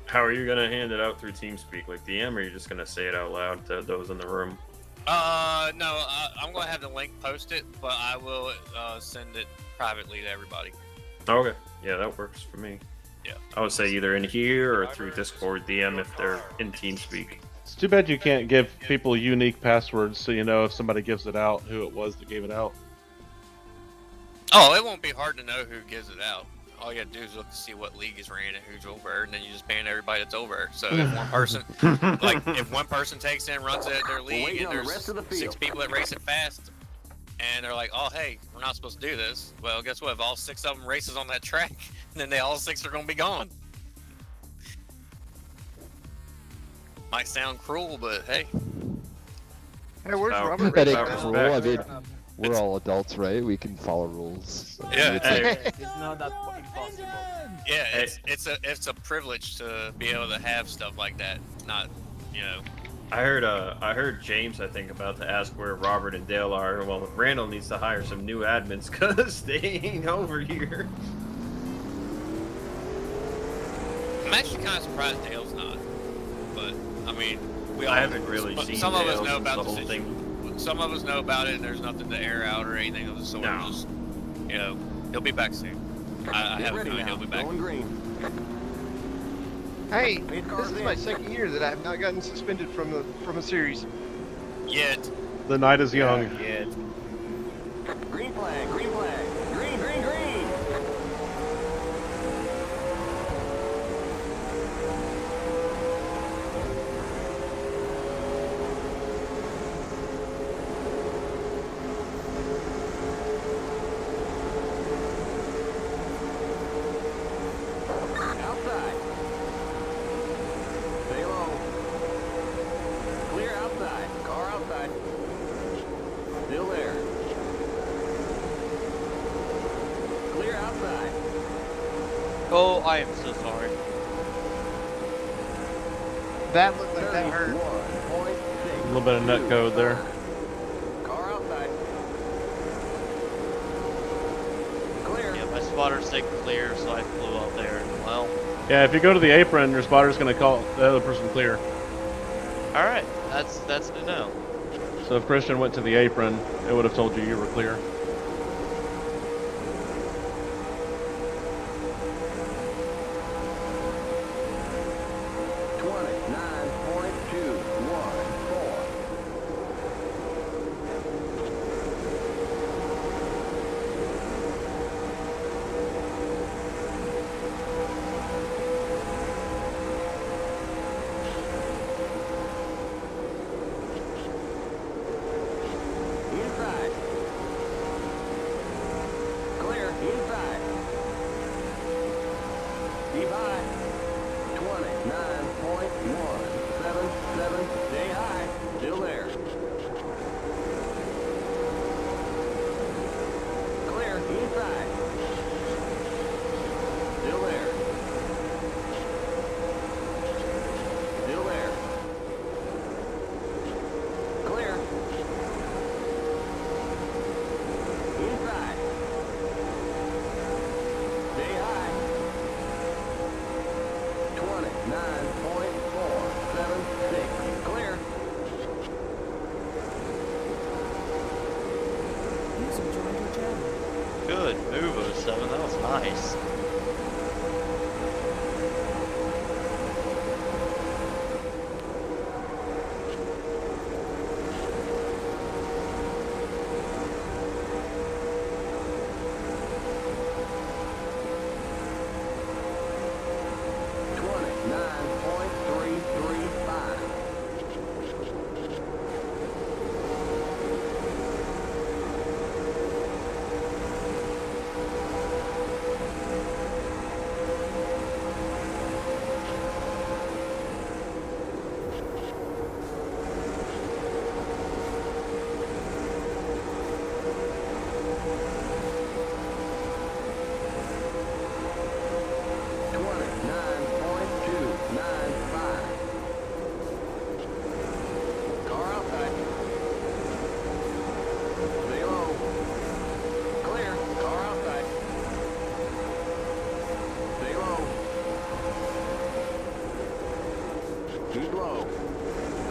How are you gonna hand it out through TeamSpeak, like DM, or are you just gonna say it out loud to those in the room? No, I'm going to have the link posted, but I will send it privately to everybody. Okay, yeah, that works for me. Yeah. I would say either in here or through Discord DM if they're in TeamSpeak. It's too bad you can't give people unique passwords so you know if somebody gives it out, who it was that gave it out. Oh, it won't be hard to know who gives it out. All you gotta do is look to see what league is ran and who's over, and then you just ban everybody that's over. So if one person, if one person takes it and runs it at their league, and there's 6 people that race it fast, and they're like, oh hey, we're not supposed to do this. Well, guess what? If all 6 of them races on that track, then all 6 are gonna be gone. Might sound cruel, but hey. Hey, where's Oh, Robert? That Respect, ain't cruel. respect. I mean, we're all adults, right? We can follow rules. Yeah, It's like, It's not that impossible. Yeah, it's a privilege to be able to have stuff like that. Not, I heard James, I think, about to ask where Robert and Dale are. Well, Randall needs to hire some new admins because they ain't over here. I'm actually kind of surprised Dale's not. But I mean, we all I haven't really seen some of us Dale know since about the the whole thing. thing. Some of us know about it, and there's nothing to air out or anything of the sort. No. Just, he'll be back soon. I have a feeling he'll be back. Hey, this is my second year that I have not gotten suspended from a series. Yet. The night is young. Yet. Green flag, green flag. Green, green, green. Outside. Stay low. Clear outside. Car outside. Still there. Clear outside. Oh, I am so sorry. That looked like that hurt. 31.6. A little bit of nut code there. Car outside. Clear. Yeah, my spotter stayed clear, so I flew up there. Well, Yeah, if you go to the apron, your spotter's going to call the other person clear. all right, that's to know. So if Christian went to the apron, it would have told you were clear. Inside. Good move, 07. That was nice. Keep low.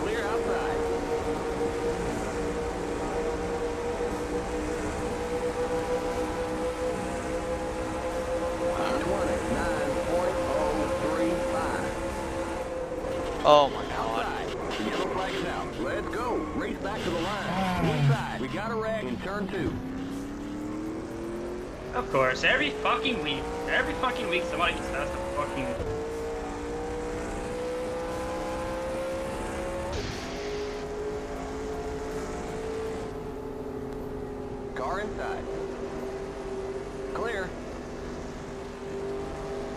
Clear outside. Oh my god. The yellow flag is out. Let's go. Race back to the line. Inside. We got a wreck in turn 2. Of course, every fucking week somebody just has to fucking... Car inside. Clear.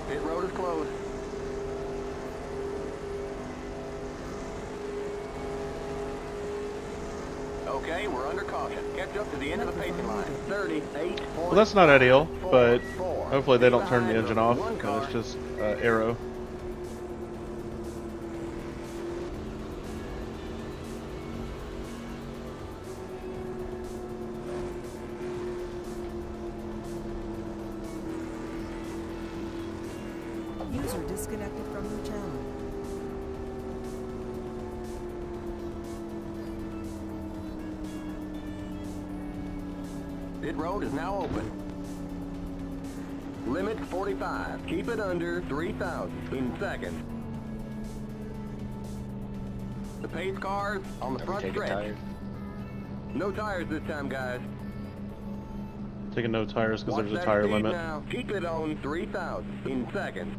Pit road is closed. Okay, we're under caution. Catch up to the end of the pacing line. 38. Well, that's not ideal, but hopefully they don't turn the engine off. It's just aero. User disconnected from your channel. Pit road is now open. Limit 45. Keep it under 3,000 in seconds. The pace cars on the front stretch. No tires this time, guys. Taking no tires because Watch there's a that tire speed limit. now. Keep it on 3,000 in seconds.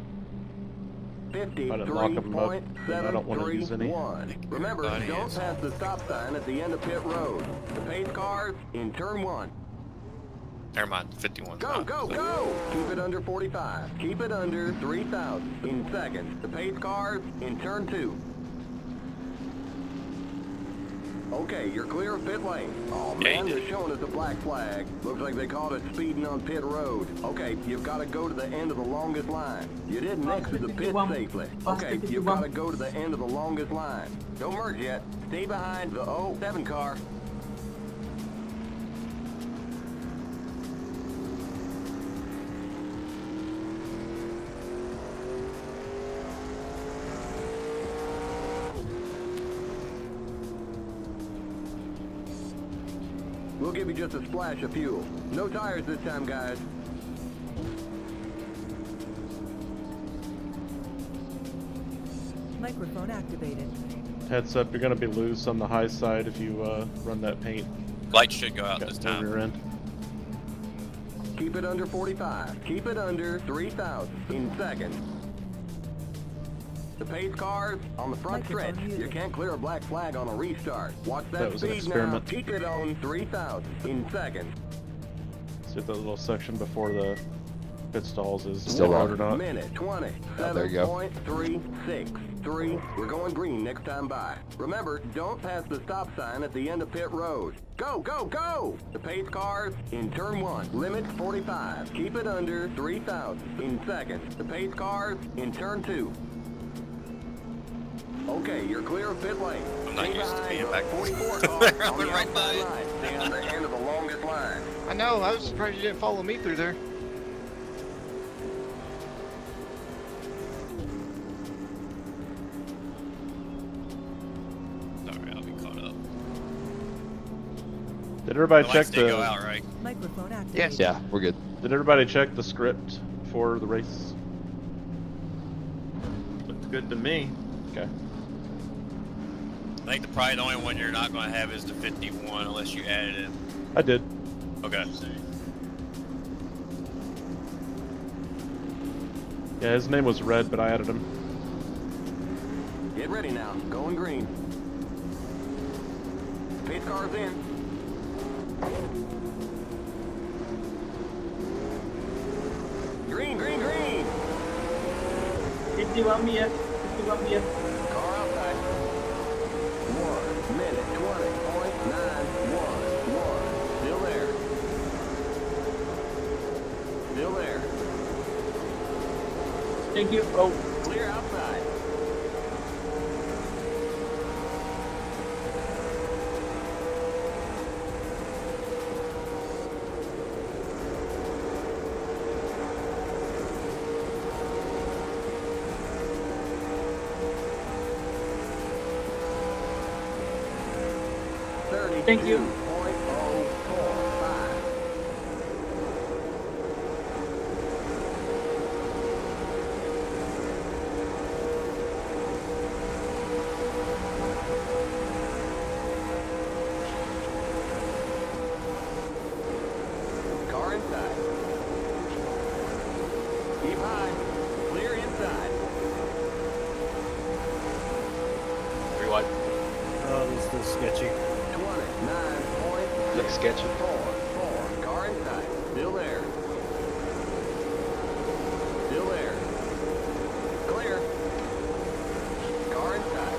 I didn't lock them up, and I don't want to use any. 53.731. Remember, don't pass the stop sign at the end of pit road. The pace cars in turn 1. Never mind, 51. Go, go, go! Keep it under 45. Keep it under 3,000 in seconds. The pace cars in turn 2. Okay, you're clear of pit lane. Oh man, they're showing us a black flag. Looks like they called it speeding on pit road. Okay, you've got to go to the end of the longest line. You didn't exit the pit safely. Okay, you've got to go to the end of the longest line. Don't merge yet. Stay behind the 07 car. We'll give you just a splash of fuel. No tires this time, guys. Microphone activated. Heads up, you're going to be loose on the high side if you run that paint. Lights should go out this time. Rear end. Keep it under 45. Keep it under 3,000 in seconds. The pace cars on the front stretch. You can't clear a black flag on a restart. Watch that was an speed experiment. now. Keep it on 3,000 in seconds. See if that little section before the pit stalls is Still hard on. or not. Minute 20. Oh, there you go. 7.363. We're going green next time by. Remember, don't pass the stop sign at the end of pit road. Go, go, go! The pace cars in turn 1. Limit 45. Keep it under 3,000 in seconds. The pace cars in turn 2. Okay, you're clear of pit lane. I'm not Stay used to behind being the back 44 there. car I on went the right by outside it. line. Stay on the end of the longest line. I know, I was surprised you didn't follow me through there. Sorry, I'll be caught up. Did everybody The check lights did go the? out, right? Microphone activated. Yes. Yeah, we're good. Did everybody check the script for the race? Looks good to me. Okay. I think probably the only one you're not going to have is the 51 unless you added it. I did. Okay. Yeah, his name was Red, but I added him. Get ready now. Going green. Pit car's in. Green, green, green. 51 mía. 51 mía. Car outside. 1 minute 20.911. Still there. Still there. Thank you. Oh. Clear outside. Thank you. 32.045. Car inside. Keep high. Clear inside. Three wide. Oh, this is sketchy. 29.4. Looks sketchy. 4. Car inside. Still there. Still there. Clear. Car inside.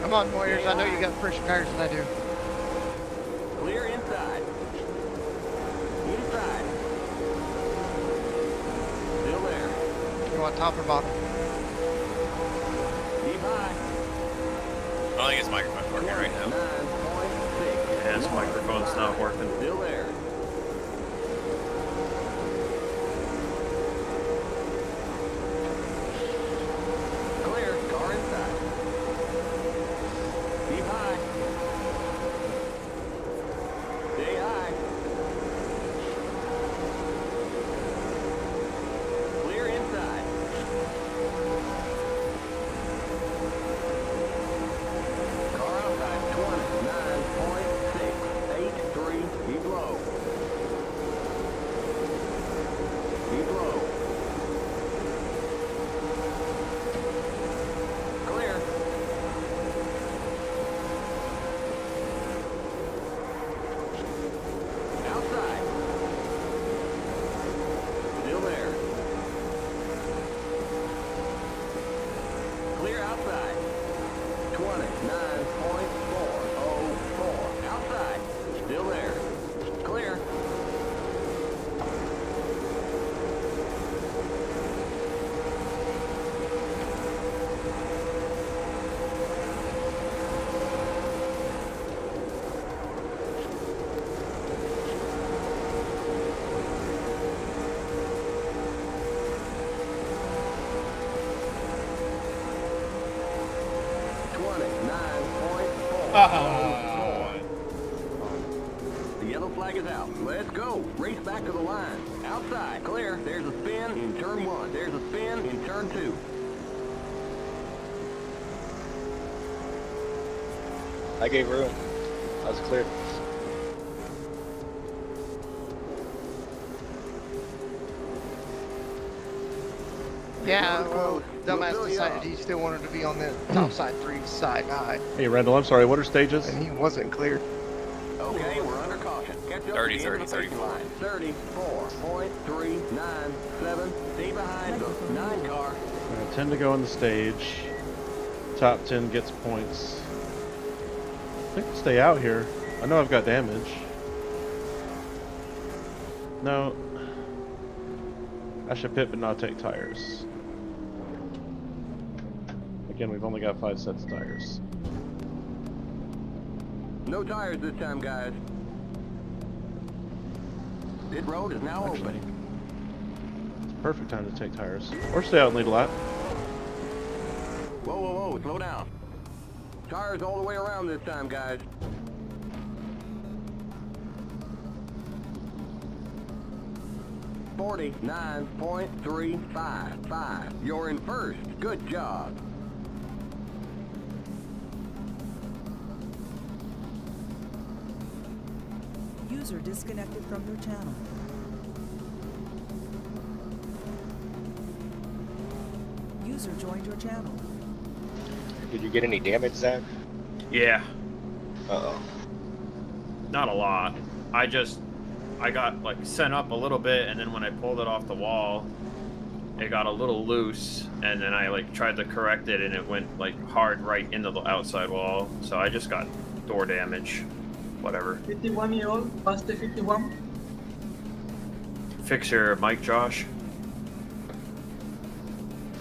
Come on, Warriors. I know you got fresher tires than I do. Clear inside. Inside. Still there. You want top or bottom? Keep high. I don't think his microphone's working right now. 9.6. Yeah, his microphone's not working. Still there. Clear. Car inside. Keep high. Stay high. Clear inside. Car outside. 29.683. Keep low. Keep low. Clear. Outside. Still there. Clear outside. 29.404. Outside. Still there. Clear. The yellow flag is out. Let's go. Race back to the line. Outside. Clear. There's a spin in turn 1. There's a spin in turn 2. I gave room. I was clear. Yeah, well, dumbass decided he still wanted to be on the top side 3 side high, Hey, Randall, I'm sorry. What are stages? and he wasn't clear. Okay, we're under caution. Catch up 30, to the end of the 30, finish line. 34.397. Stay behind the 9 car. Alright, 10 to go on the stage. Top 10 gets points. I think we'll stay out here. I know I've got damage. No. I should pit but not take tires. Again, we've only got 5 sets of tires. No tires this time, guys. Pit road is now open. It's a perfect time to take tires. Or stay out and lead a lap. Whoa, whoa, whoa, slow down. Tires all the way around this time, guys. 49.355. You're in first. Good job. User disconnected from your channel. User joined your channel. Did you get any damage, Zach? Yeah. Uh-oh. Not a lot. I got like sent up a little bit, and then when I pulled it off the wall, it got a little loose, and then I like tried to correct it, and it went like hard right into the outside wall. So I just got door damage. Whatever. 51-year-old, past the 51. Fix your mic, Josh.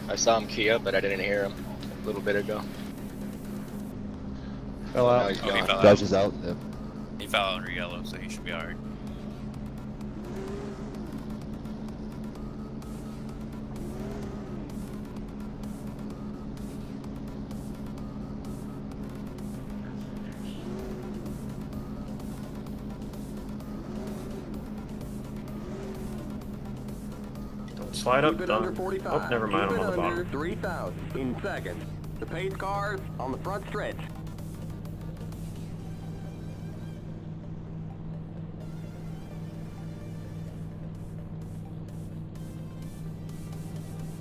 I saw him key up, but I didn't hear him a little bit ago. Fell Now out. he's Oh, he gone. fell Judge out. is out. Yep. He fell out under yellow, so he should be alright. Don't slide up. Keep it under Done. 45. Oh, never mind. Keep I'm on it the under bottom. 3,000 in seconds. The pace cars on the front stretch.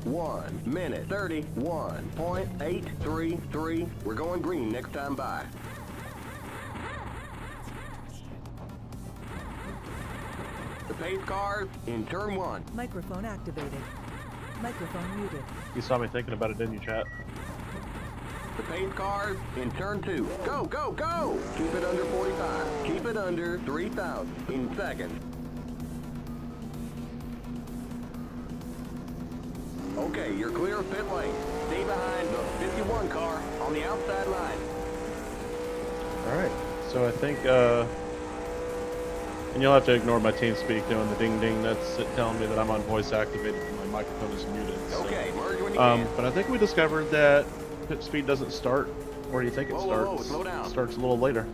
One minute 31.833. We're going green next time by. The pace cars in turn one. Microphone activated. Microphone muted. You saw me thinking about it, didn't you, chat? The pace cars in turn two. Go, go, go! Keep it under 45. Keep it under 3,000 in seconds. Okay, you're clear of pit lane. Stay behind the 51 car on the outside line. Alright, so I think, and you'll have to ignore my team speak doing the ding ding. That's it telling me that I'm on voice activated and my microphone is muted. So. Okay, merge when you can. But I think we discovered that pit speed doesn't start where you think it Whoa, starts. whoa, whoa, slow down. It starts a little later.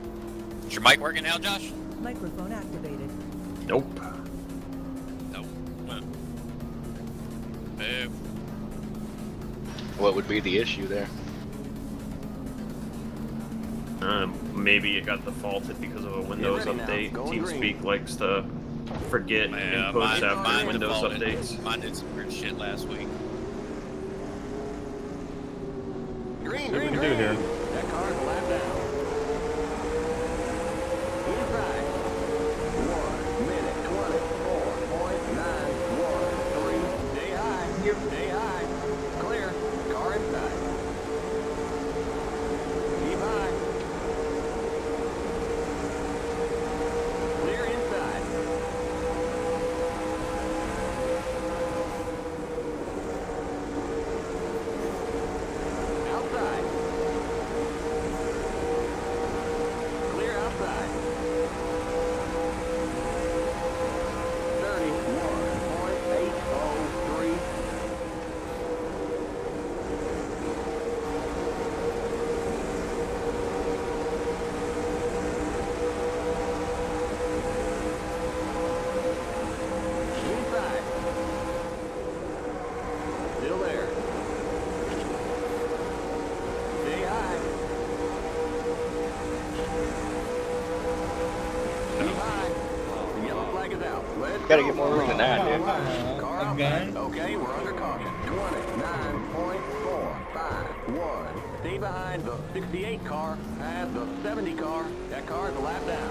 Is your mic working now, Josh? Microphone activated. Nope. Nope. Boo. What would be the issue there? Maybe it got defaulted because of a Windows ready now. update. Going TeamSpeak likes to forget Yeah, inputs after mine Windows defaulted. updates. Mine did some weird shit last week. Green, See what we green, can green. do here. That car's a lap down. Inside. 1 minute 24.913. Stay high. Stay high. Clear. Car inside. Keep high. Clear inside. Outside. Clear outside. 31.803. Inside. Still there. Stay high. Keep high. The yellow flag is out. Let's Gotta go. get more room than that, dude. Car outside. Okay, we're under caution. 29.451. Stay behind the 68 car. Past the 70 car. That car's a lap down.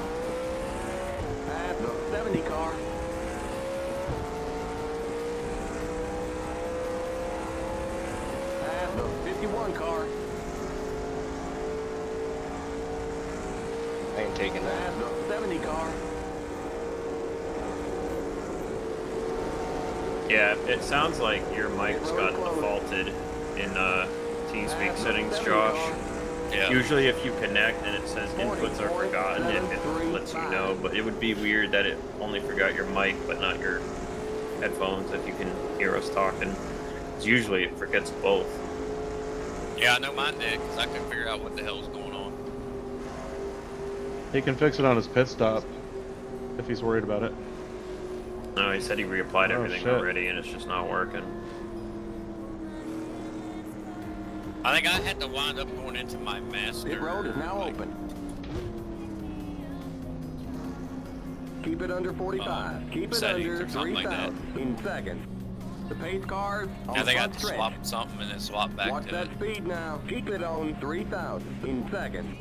Past the 70 car. Past the 51 car. I ain't taking that. Past the 70 car. Yeah, it sounds like your mic's got defaulted in TeamSpeak settings, Josh. Yeah. Usually if you connect and it says inputs are forgotten, it lets you know, but it would be weird that it only forgot your mic but not your headphones if you can hear us talking. 'Cause usually it forgets both. Yeah, I know mine did, because I couldn't figure out what the hell was going on. He can fix it on his pit stop if he's worried about it. No, he said he reapplied everything shit. already, and it's just not working. I think I had to wind up going into my master. Pit road is now open. Keep it under 45. Keep it under 3,000 in seconds. The pace cars on I the think I front had to stretch. swap something and then swap back Watch to that it. speed now. Keep it on 3,000 in seconds.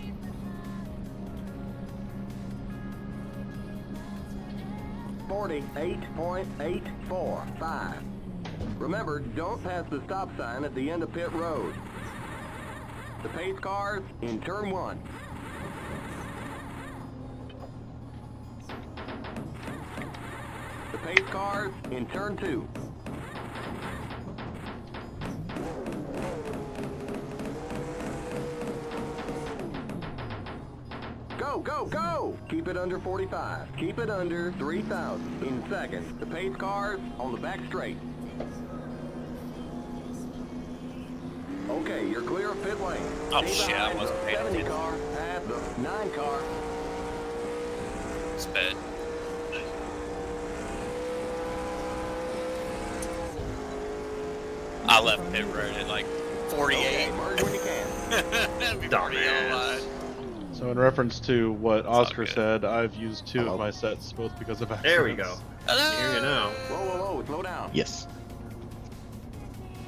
.845. Remember, don't pass the stop sign at the end of pit road. The pace cars in turn 1. The pace cars in turn 2. Go, go, go! Keep it under 45. Keep it under 3,000 in seconds. The pace cars on the back straight. Okay, you're clear of pit lane. Oh Stay shit, I behind wasn't the paying 70 attention. car at the 9 car. Sped. I left pit road at like 48. Okay, merge when you can. Before the yellow line. So in reference to what Oscar said, I've used 2 of my sets, both because of accidents. There we go. Here you know. Whoa, whoa, whoa, slow down. Yes.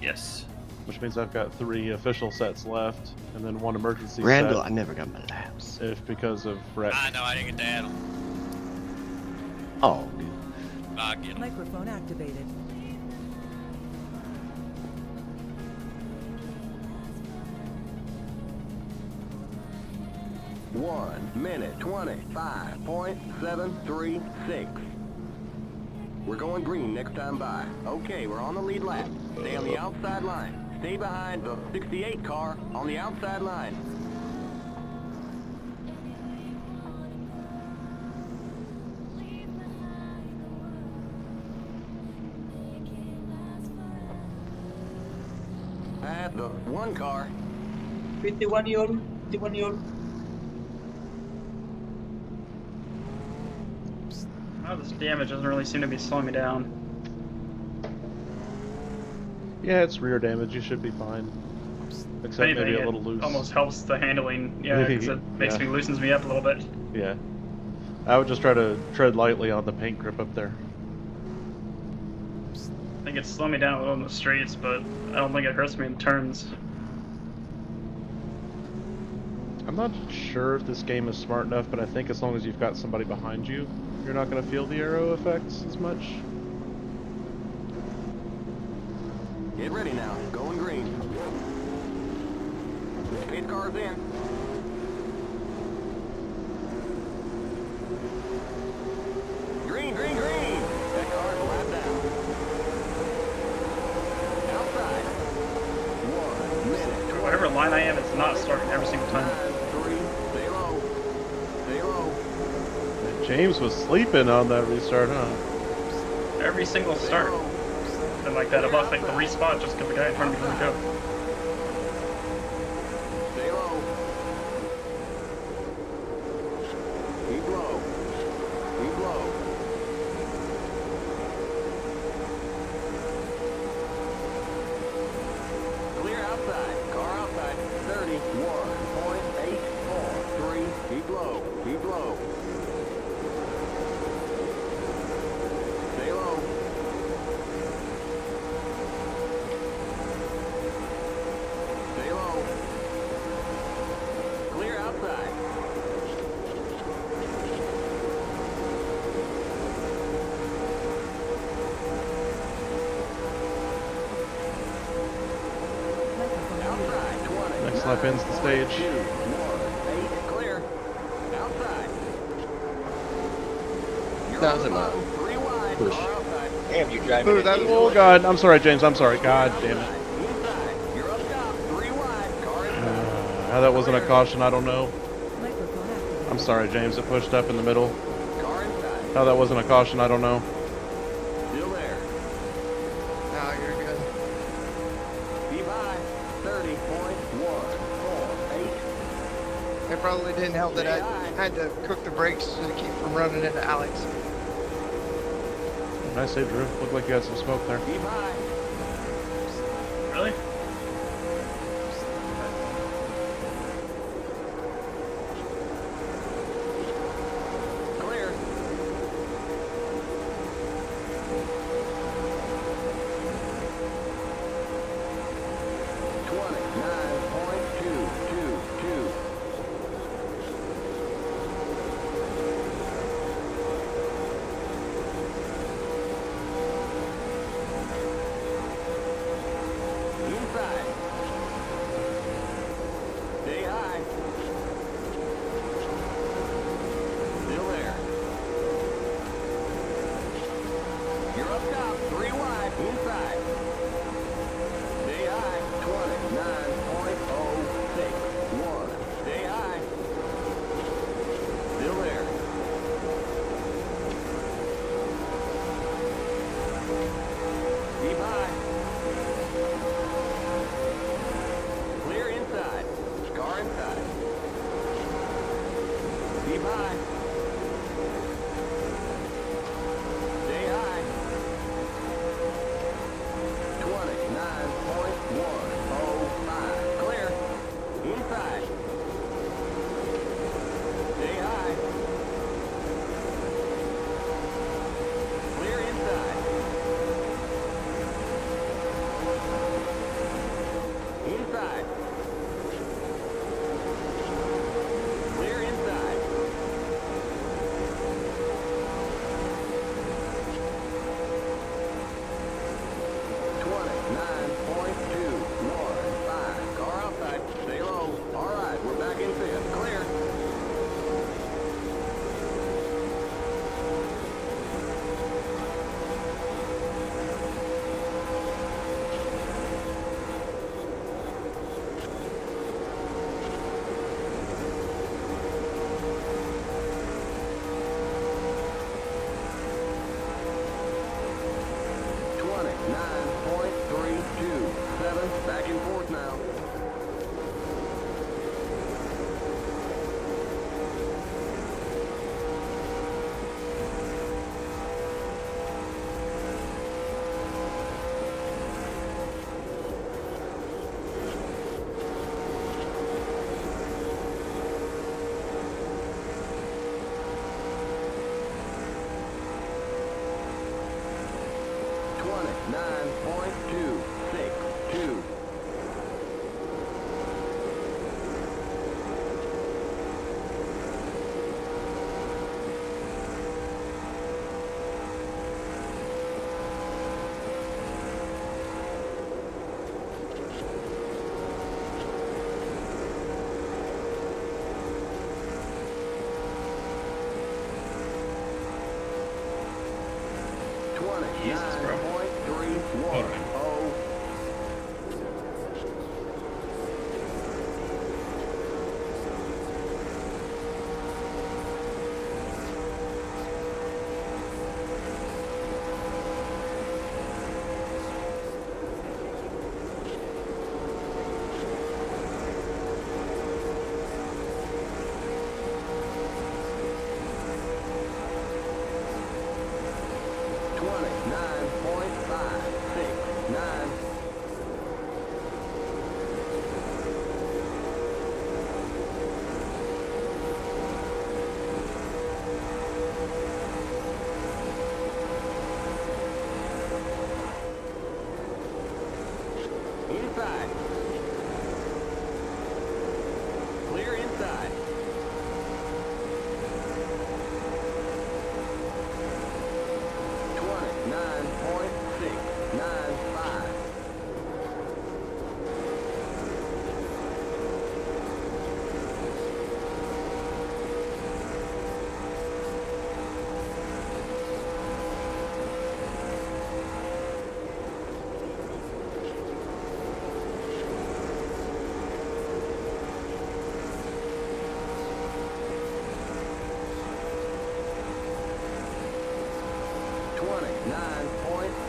Yes. Which means I've got 3 official sets left, and then 1 emergency Randall, set. I never got my laps. If because of wreck. I know, I didn't get to add them. Oh, dude. I get them. Microphone activated. One minute 25.736. We're going green next time by. Okay, we're on the lead lap. Stay on the outside line. Stay behind the 68 car on the outside line. At the 1 car. 51 yol. 51 yol. Oh, this damage doesn't really seem to be slowing me down. Yeah, it's rear damage. You should be fine. Except Anything, maybe a it little loose. almost helps the handling. Yeah, because it makes Yeah. me loosens me up a little bit. Yeah. I would just try to tread lightly on the paint grip up there. I think it's slowing me down a little in the streets, but I don't think it hurts me in turns. I'm not sure if this game is smart enough, but I think as long as you've got somebody behind you, you're not going to feel the arrow effects as much. Get ready now. Going green. Pace cars in. Green, green, green! That car's flat down. Outside. 1 minute. Whatever line I am, it's not starting every single time. 3, stay low. Stay low. James was sleeping on that restart, huh? Every single start. And like that, I've lost like 3 spots just because the guy in front of me doesn't go. Stay low. Keep low. Keep low. Clear outside. Car outside. 31.843. Keep low. Keep low. Stay low. Stay low. Clear outside. Outside. 20. Next lap ends the stage. 2, 1, 8. Clear. Outside. You're That was on the enough. bottom, 3 wide. Push. Car outside. Damn, you driving Ooh, it that easily. Oh god, I'm sorry, James. I'm sorry. God damn it. Inside. You're up top. 3 wide. Car inside. How that wasn't a caution, I don't know. Microphone activated. I'm sorry, James. It pushed up in the middle. Car inside. How that wasn't a caution, I don't know. Still there. No, you're good. Keep high. 30.148. It probably didn't help that I had to cook the brakes to keep from running into Alex. Nice save, Drew. Looked like you had some smoke there. Keep high. Really? Clear. Inside. Stay high. Still there. You're up top, 3 wide, inside. Stay high, 29.061. Stay high. Still there. Keep high. Clear inside. Car inside. Keep high. Stay high. 29.105. Clear. Inside. Stay high. Clear inside. Inside. Clear inside. .215. Car outside. Stay low. All right, we're back in fifth. Clear. .327. Back in fourth now. .262. Jesus, bro. 29.310. Inside. Clear inside. .695.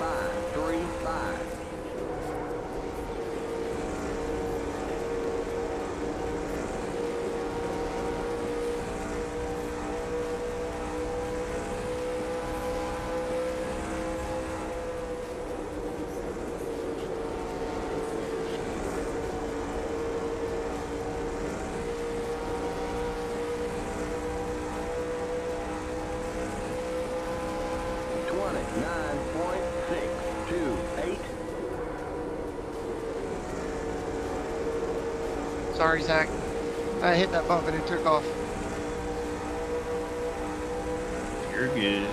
.535. 29.628. Sorry, Zach. I hit that bump and it took off. You're good.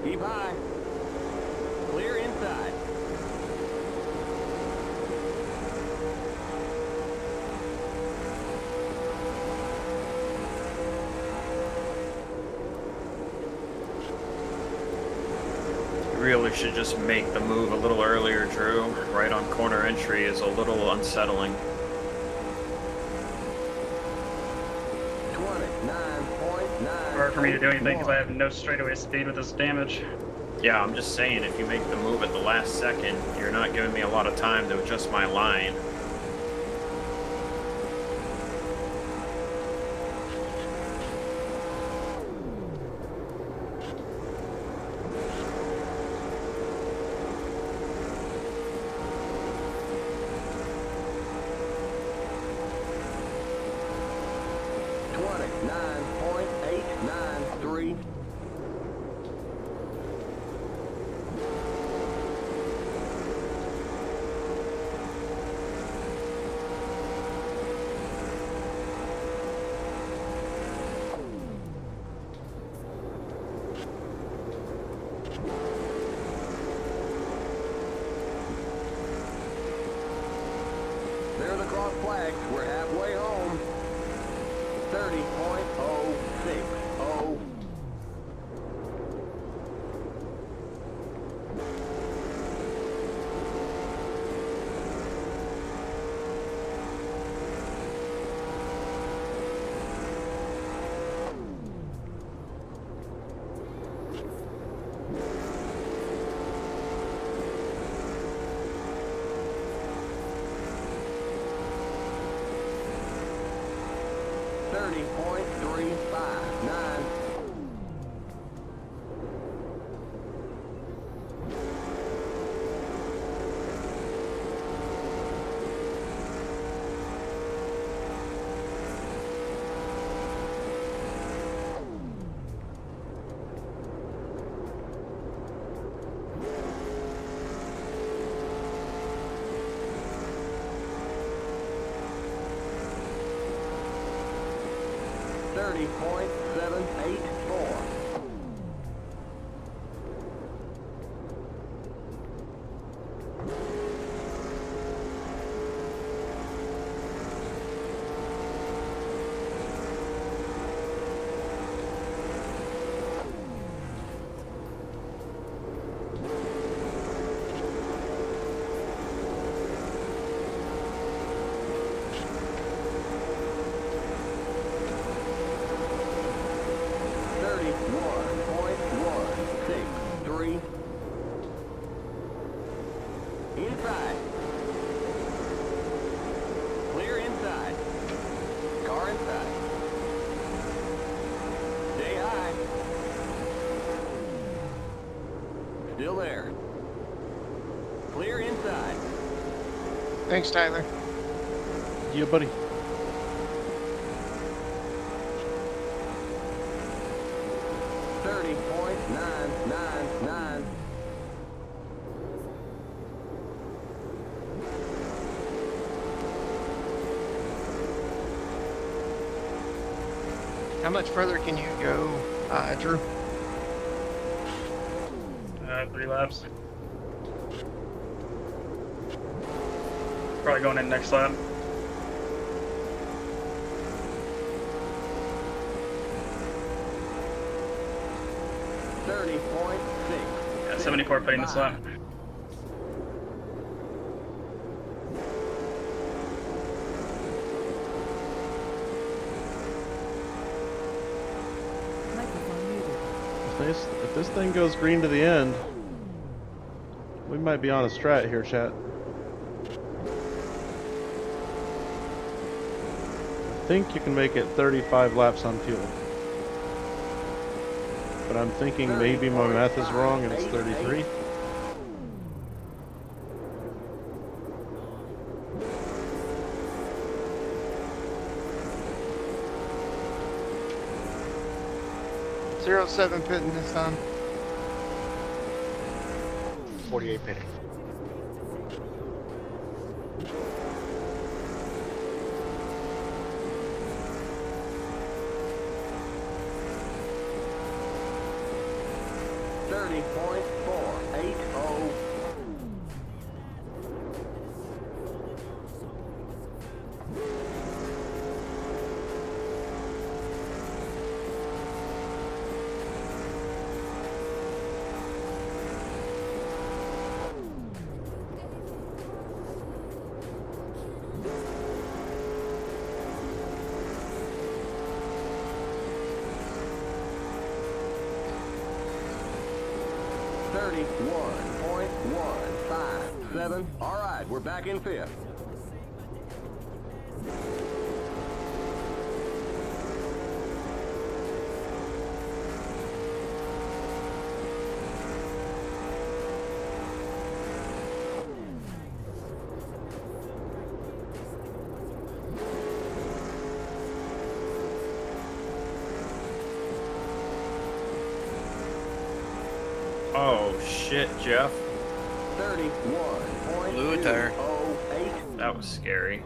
Keep high. Clear inside. You really should just make the move a little earlier, Drew. Right on corner entry is a little unsettling. 29.9. Hard for me to do anything because I have no straightaway speed with this damage. Yeah, I'm just saying, if you make the move at the last second, you're not giving me a lot of time to adjust my line. There's the cross flags. We're halfway home. 30.060. Inside. Clear inside. Car inside. Stay high. Still there. Clear inside. Thanks, Tyler. Yeah, buddy. 30.999. How much further can you go, Drew? 3 laps. Probably going in next lap. Yeah, 74 putting this lap. Microphone muted. If this thing goes green to the end, we might be on a strat here, chat. I think you can make it 35 laps on fuel. But I'm thinking maybe my math is wrong and it's 33. .07 pitting this time. 48 pitting. All right, we're back in fifth. Oh shit, Jeff. 31.208. Blew a tire. That was scary.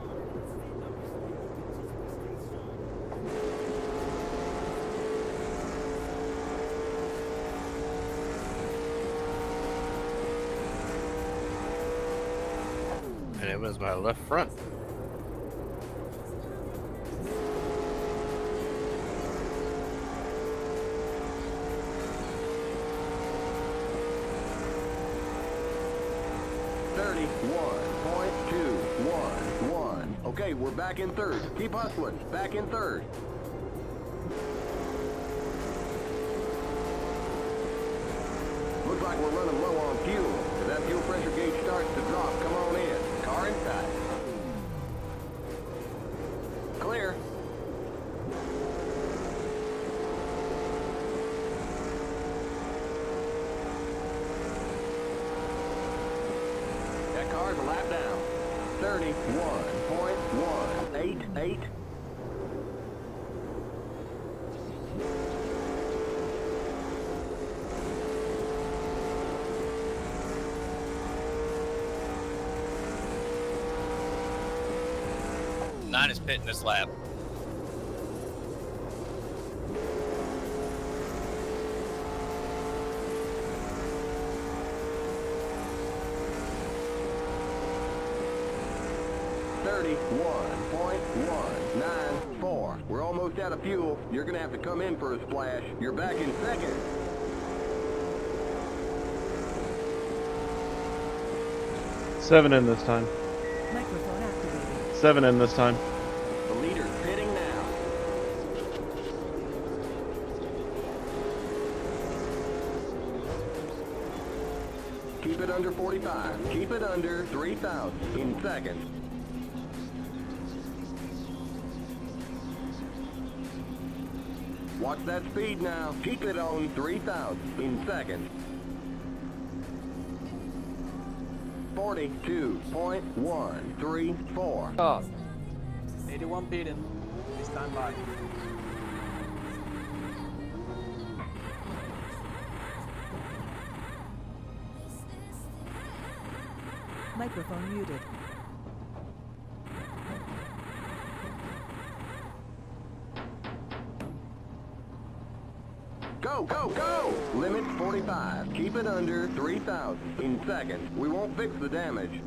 And it was my left front. Okay, we're back in third. Keep hustling. Back in third. Looks like we're running low on fuel. If that fuel pressure gauge starts to drop, come on in. Car inside. Clear. That car's a lap down. 31.188. Nine is pitting this lap. .194. We're almost out of fuel. You're gonna have to come in for a splash. You're back in second. Seven in this time. Microphone activated. 7 in this time. The leader's pitting now. Keep it under 45. Keep it under 3,000 in seconds. Watch that speed now. Keep it on 3,000 in seconds. 42.134. Stop. 81 beaten. Please stand by. Microphone muted. Go, go, go! Limit 45. Keep it under 3,000 in seconds. We won't fix the damage.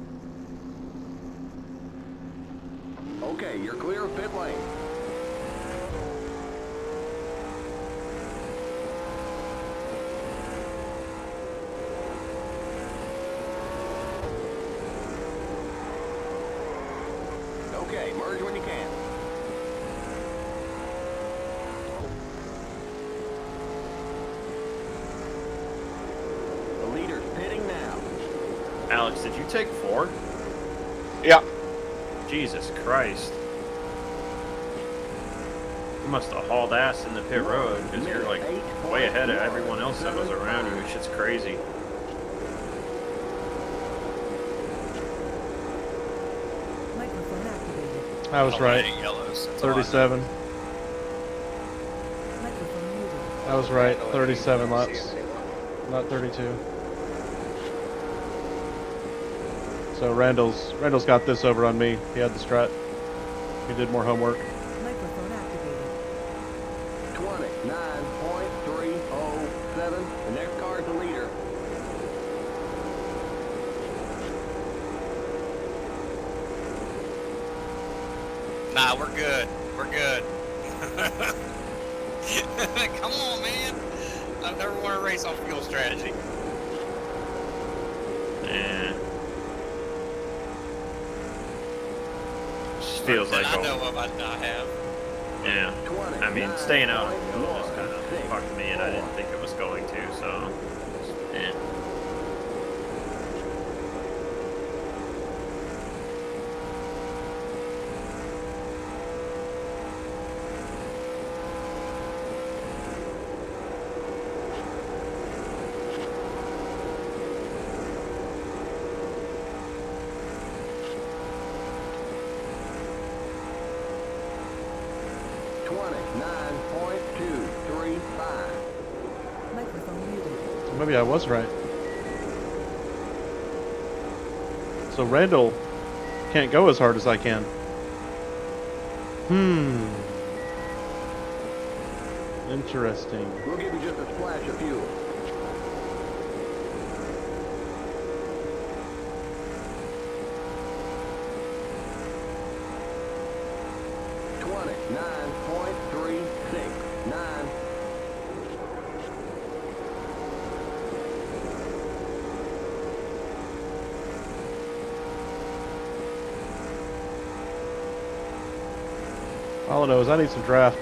Okay, you're clear of pit lane. Okay, merge when you can. The leader's pitting now. Alex, did you take 4? Yeah. Jesus Christ. You must have hauled ass in the pit road because you're like way ahead of everyone else that was around you. Shit's crazy. Microphone activated. I was right. 37. Microphone muted. I was right. 37 laps. Not 32. So Randall's got this over on me. He had the strat. He did more homework. Microphone activated. 29.307. The next car is the leader. Nah, we're good. We're good. Come on, man. I've never won a race on fuel strategy. Yeah. Just feels like I know what I have. Yeah. I mean, staying out of fuel just kind of fucked me, and I didn't think it was going to, so. Yeah. Microphone muted. Maybe I was right. So Randall can't go as hard as I can. Interesting. We'll give you just a splash of fuel. $29.369. All I know is I need some draft.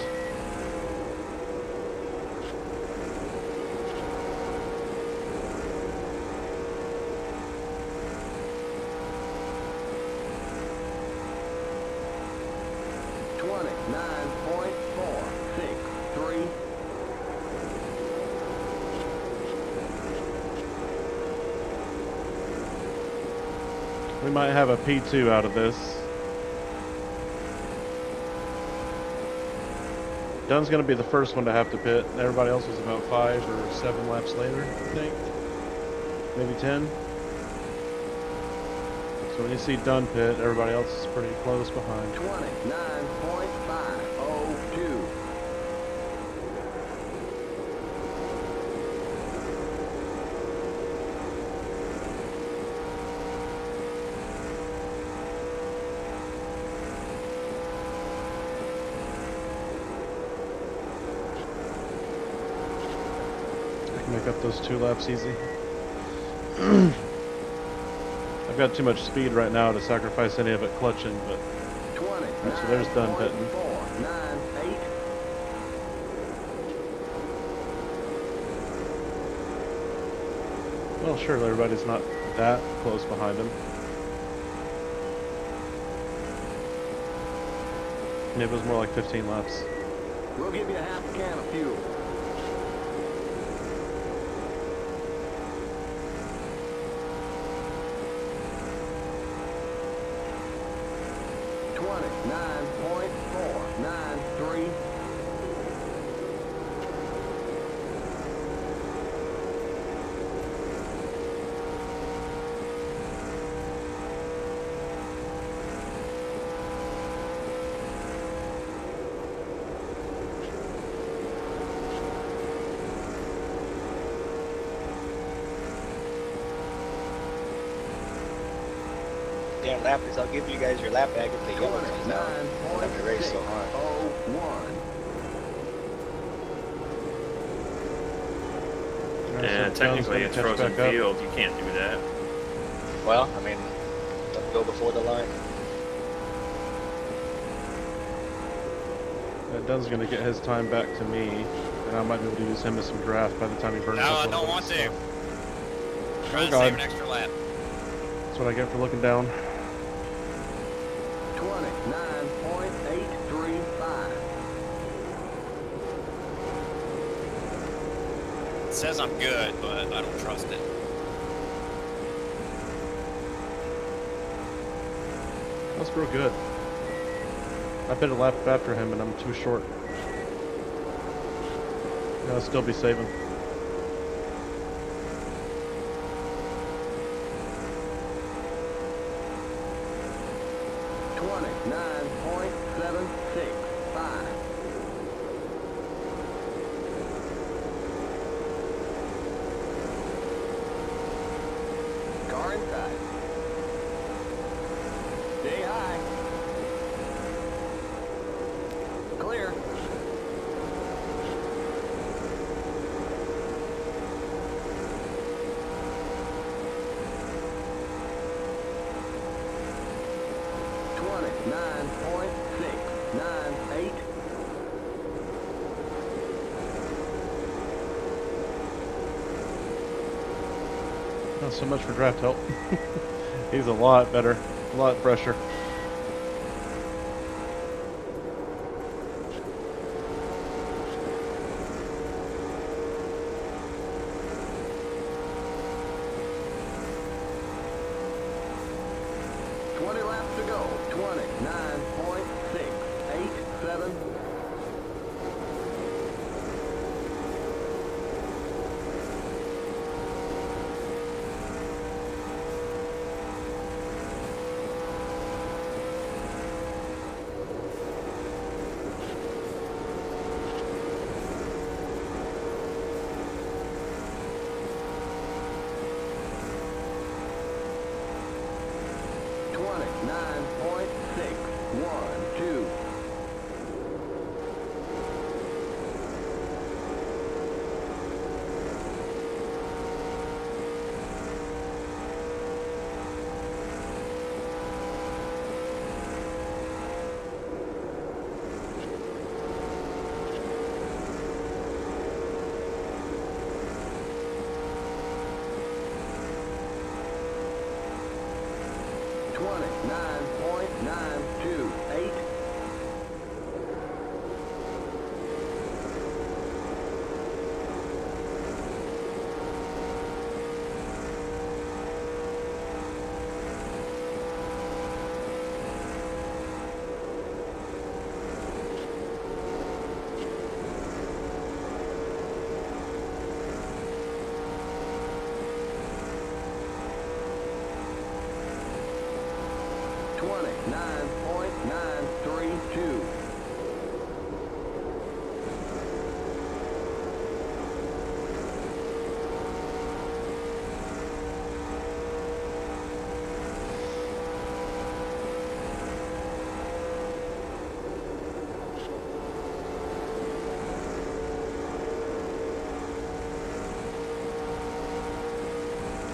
We might have a P2 out of this. Dunn's going to be the first one to have to pit. Everybody else was about 5 or 7 laps later, I think. Maybe 10. So when you see Dunn pit, everybody else is pretty close behind. 29.502. Make up those 2 laps easy. I've got too much speed right now to sacrifice any of it clutching, but right, so there's Dunn pitting. Well, surely everybody's not that close behind him. Maybe it was more like 15 laps. We'll give you a half a can of fuel. $29.493. second lap is I'll give you guys your lap back if the yellow comes out. I'll have to race so hard. 01. And technically, it's frozen field. You can't do that. Well, I mean, don't go before the line. Dunn's going to get his time back to me, and I might be able to use him as some draft by the time he burns No, up. I don't want to. Try to God. save an extra lap. That's what I get for looking down. 29.835. It says I'm good, but I don't trust it. That's real good. I bit a lap after him, and I'm too short. I'll still be saving. Car inside. Stay high. Clear. Not so much for draft help. He's a lot better, a lot fresher. Laps to go. 29.687.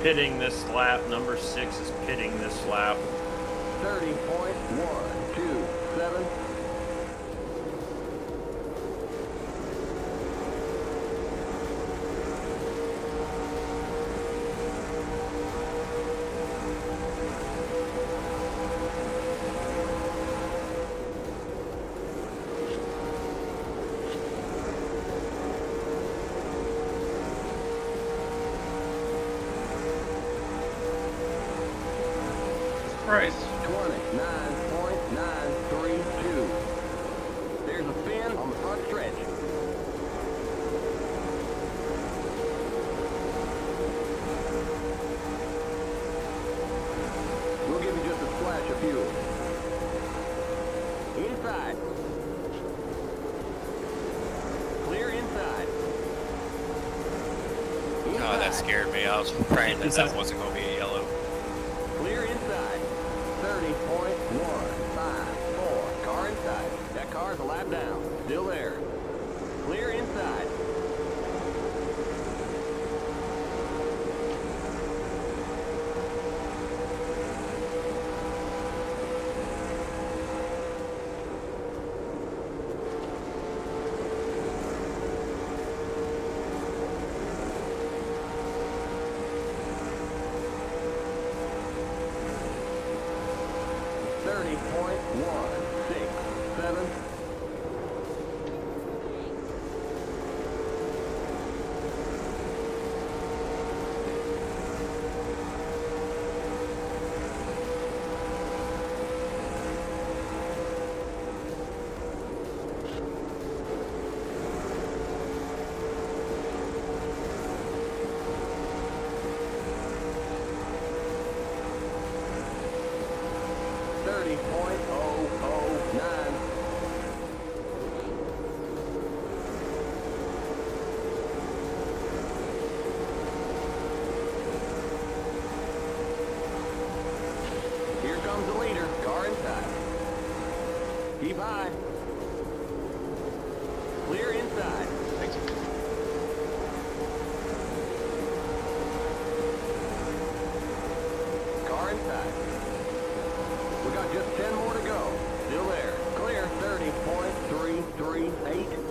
Pitting this lap. Number 6 is pitting this lap. 30.127. Right. 29.932. There's a fin on the front stretch. We'll give you just a splash of fuel. Inside. Clear inside. Oh, that scared me. I was praying that that wasn't going to be a yellow. Clear inside. 30. a lap down. Still there. Clear inside. Keep high. Clear inside. Thank you. Car inside. We got just 10 more to go. Still there. Clear 30.338.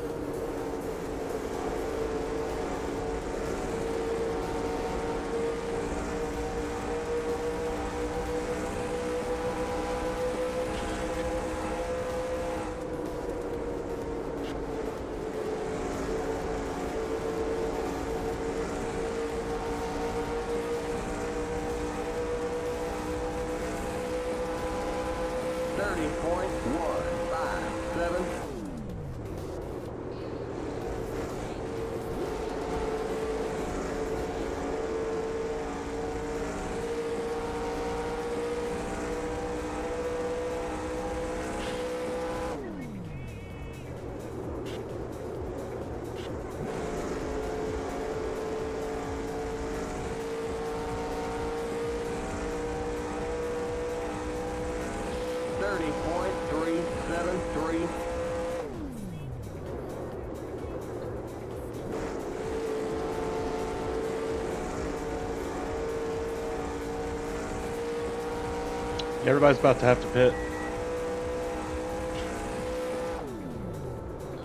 Everybody's about to have to pit.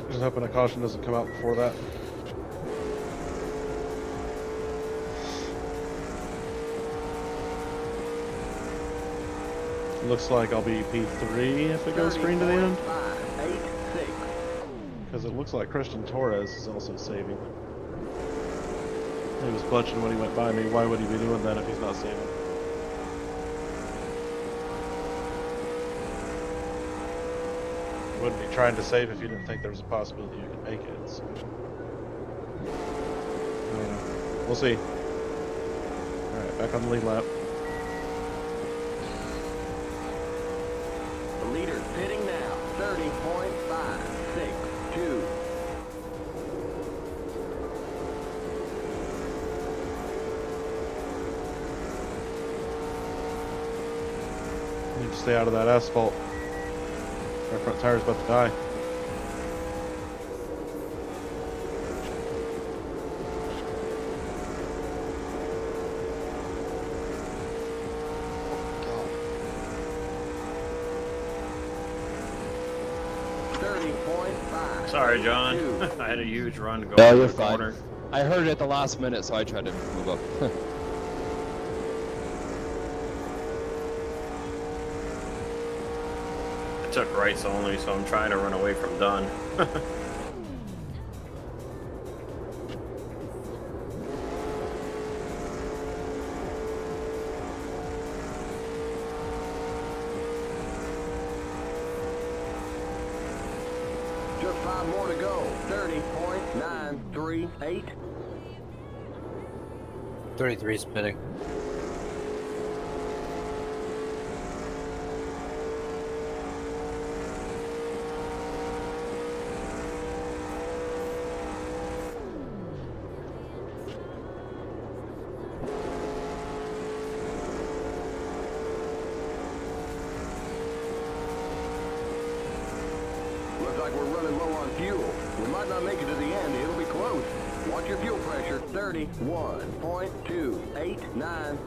Just hoping a caution doesn't come out before that. Looks like I'll be P3 if it goes green to the end. Because it looks like Christian Torres is also saving. He was clutching when he went by me. Why would he be doing that if he's not saving? Wouldn't be trying to save if you didn't think there was a possibility you could make it. So. I don't know. We'll see. Alright, back on the lead lap. The leader's pitting now. 30.562. Need to stay out of that asphalt. Our front tire's about to die. Sorry, John. I had a huge run going No, to you're the fine. corner. I heard it at the last minute, so I tried to move up. I took rights only, so I'm trying to run away from Dunn. Just 5 more to go. 30.938. 33 spinning. Looks like we're running low on fuel. We might not make it to the end. It'll be close. Watch your fuel pressure. 31.289.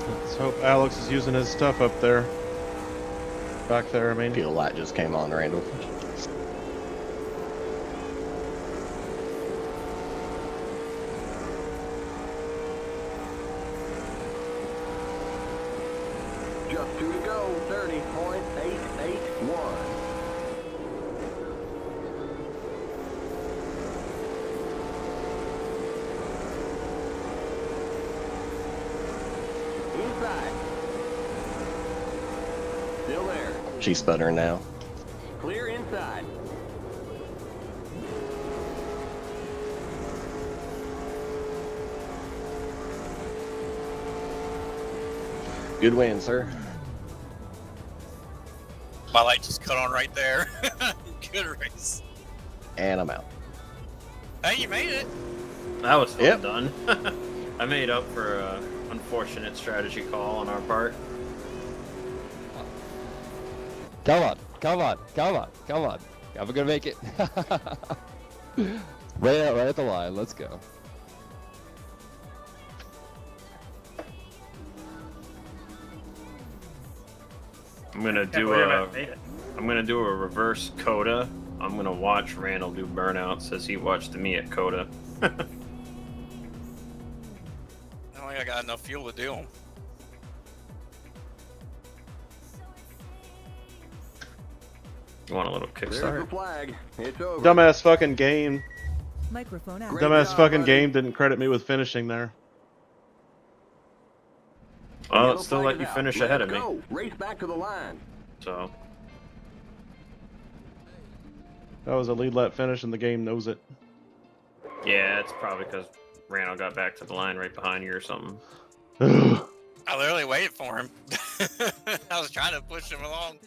Let's hope Alex is using his stuff up there. Back there, I mean. Fuel light just came on, Randall. Just 2 to go. 30.881. Inside. Still there. She's sputtering now. Clear inside. Good win, sir. My light just cut on right there. Good race. And I'm out. Hey, you made it. That was well done. I made up for an unfortunate strategy call on our part. Come on, come on, come on, come on. I'm gonna make it. right at the line. Let's go. I'm gonna do a reverse coda. I'm gonna watch Randall do burnout. Says he watched me at coda. I don't think I got enough fuel to do them. You want a little kickstart? Flag. It's over. Dumbass fucking game. Microphone out. Dumbass fucking game didn't credit me with finishing there. Well, it still let you finish ahead of me. Race back to the line. So. That was a lead lap finish and the game knows it. Yeah, it's probably because Randall got back to the line right behind you or something. I literally waited for him. I was trying to push him along.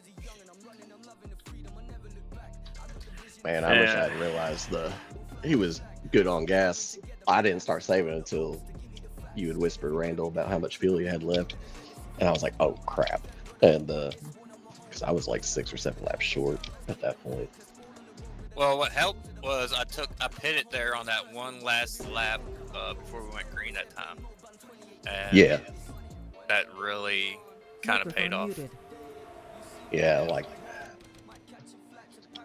Man, I wish I had realized he was good on gas. I didn't start saving until you had whispered, Randall, about how much fuel you had left. And I was like, oh, crap. And, because I was like 6 or 7 laps short at that point. Well, what helped was I pitted there on that one last lap before we went green that time. And yeah. That really kind of paid off. Muted. Yeah, like,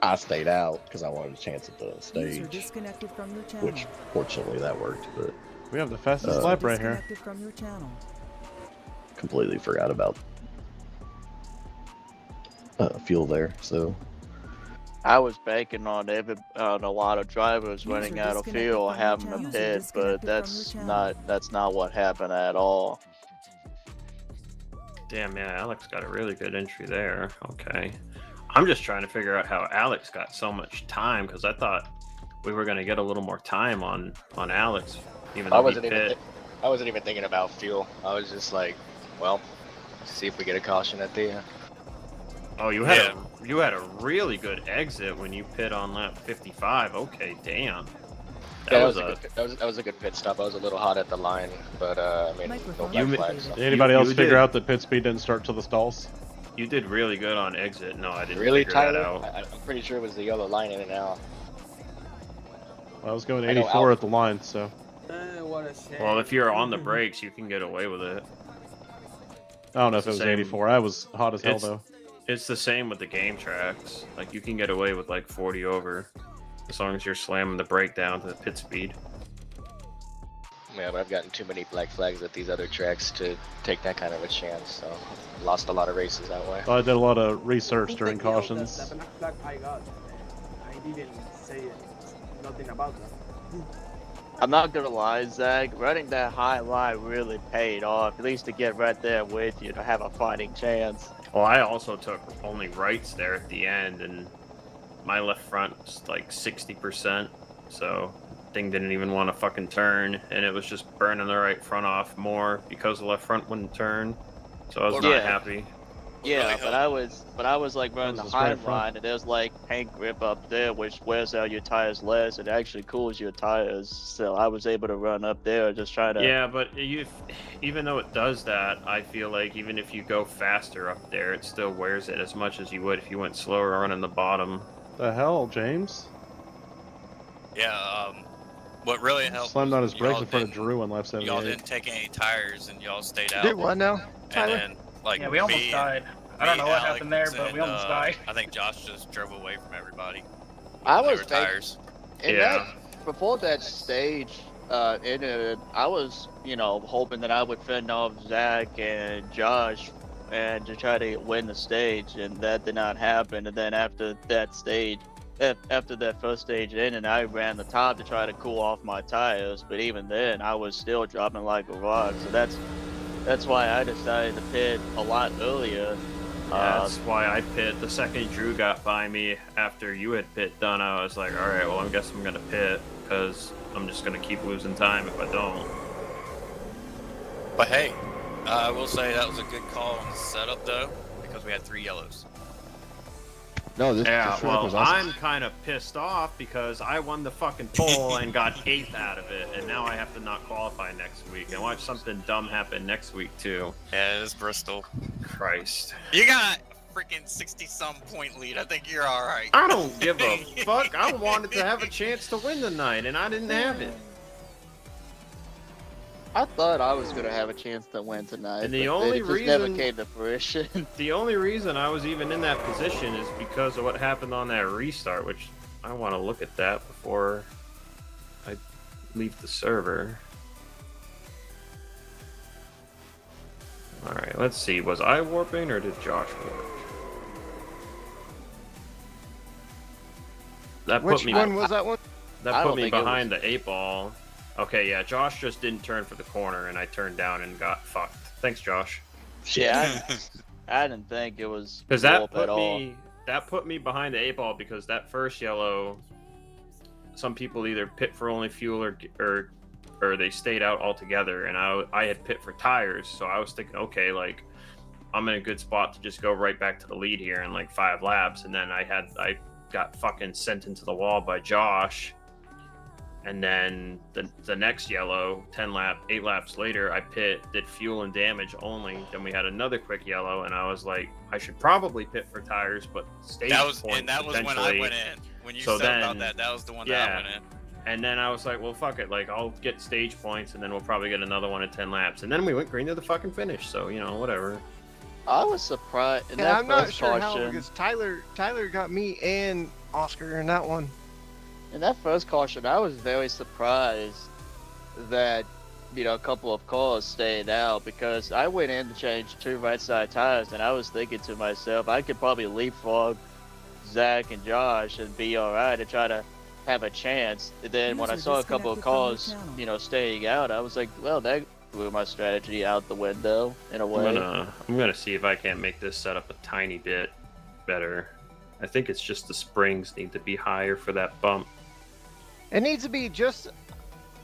I stayed out because I wanted a chance at the User stage, disconnected from your channel. which fortunately that worked, but we have the fastest lap right here. Disconnected from your channel. Completely forgot about fuel there, so. I was banking on a lot of drivers running out of fuel, having a pit, but that's not what happened at all. Damn, yeah, Alex got a really good entry there. Okay. I'm just trying to figure out how Alex got so much time, because I thought we were going to get a little more time on Alex, even though I wasn't even thinking about fuel. I was just like, well, see if we get a caution at the end. Oh, you had a really good exit when you pit on lap 55. Okay, damn. That was a good pit stop. I was a little hot at the line, but I mean, no black flags. So. Did anybody else figure out that pit speed didn't start till the stalls? You did really good on exit. No, I didn't really, figure Tyler? that out. I'm pretty sure it was the yellow line in and out. Well, I was going 84 at the line, so. Well, if you're on the brakes, you can get away with it. I don't know if it was 84. I was hot as hell, though. It's the same with the game tracks. Like, you can get away with like 40 over, as long as you're slamming the brake down to the pit speed. Yeah, but I've gotten too many black flags at these other tracks to take that kind of a chance, so lost a lot of races that way. I did a lot of research during cautions. The black flag I got. I didn't say nothing about that. I'm not gonna lie, Zach. Running that high line really paid off. At least to get right there with you to have a fighting chance. Well, I also took only rights there at the end, and my left front was like 60%, so thing didn't even want to fucking turn, and it was just burning the right front off more because the left front wouldn't turn. So I was not happy. Yeah, but I was like running the was high right front. line, and there's like paint grip up there, which wears out your tires less. It actually cools your tires, so I was able to run up there, just trying to. Yeah, but even though it does that, I feel like even if you go faster up there, it still wears it as much as you would if you went slower running the bottom. The hell, James? Yeah, what really helped. Slammed on his brakes y'all in front of didn't- Drew on lap Y'all 78. didn't take any tires and y'all stayed out. Did what now, Tyler? And then, like, Yeah, we almost me, died. I don't know what Alex, happened there, but we and, almost died. I think Josh just drove away from everybody. I They was were tires. And before that stage ended, I was, hoping that I would fend off Zach and Josh and to try to win the stage, and that did not happen. And then after that first stage ended, I ran the top to try to cool off my tires, but even then, I was still dropping like a rock. So that's why I decided to pit a lot earlier. That's why I pit. The second Drew got by me after you had pit done, I was like, all right, well, I guess I'm going to pit because I'm just going to keep losing time if I don't. But hey, I will say that was a good call on the setup, though, because we had 3 yellows. No, this Yeah, track was well, awesome. I'm kind of pissed off because I won the fucking pole and got 8th out of it, and now I have to not qualify next week and watch something dumb happen next week, too. Yeah, it is Bristol. Christ. You got a freaking 60-some point lead. I think you're all right. I don't give a fuck. I wanted to have a chance to win tonight, and I didn't have it. I thought I was gonna have a chance to win tonight, And the but only it just never reason- came to fruition. The only reason I was even in that position is because of what happened on that restart, which I want to look at that before I leave the server. Alright, let's see. Was I warping or did Josh warp? That Which put me, one was that one? That I put don't me think it was- behind the 8 ball. Okay, yeah, Josh just didn't turn for the corner, and I turned down and got fucked. Thanks, Josh. Yeah, I didn't think it was Because that warp put at all. me behind the 8 ball because that first yellow, some people either pit for only fuel or they stayed out altogether, and I had pit for tires, so I was thinking, okay, like I'm in a good spot to just go right back to the lead here in like 5 laps, and then I got fucking sent into the wall by Josh. And then the next yellow, 8 laps later, I pit, did fuel and damage only. Then we had another quick yellow, and I was like, I should probably pit for tires, but stage That was points when I went in. When you said about that was the one that I went in. And then I was like, well, fuck it. Like, I'll get stage points, and then we'll probably get another one at 10 laps. And then we went green to the fucking finish, so, I whatever. was surprised. In Yeah, that I'm not first sure how caution, because Tyler got me and Oscar in that one. in that first caution, I was very surprised that a couple of cars stayed out because I went in to change 2 right side tires, and I was thinking to myself, I could probably leapfrog Zach and Josh and be all right to try to have a chance. And then when I User saw a couple of disconnected from cars, your channel. staying out, I was like, well, that threw my strategy out the window in a way. I'm gonna see if I can't make this setup a tiny bit better. I think it's just the springs need to be higher for that bump. It needs to be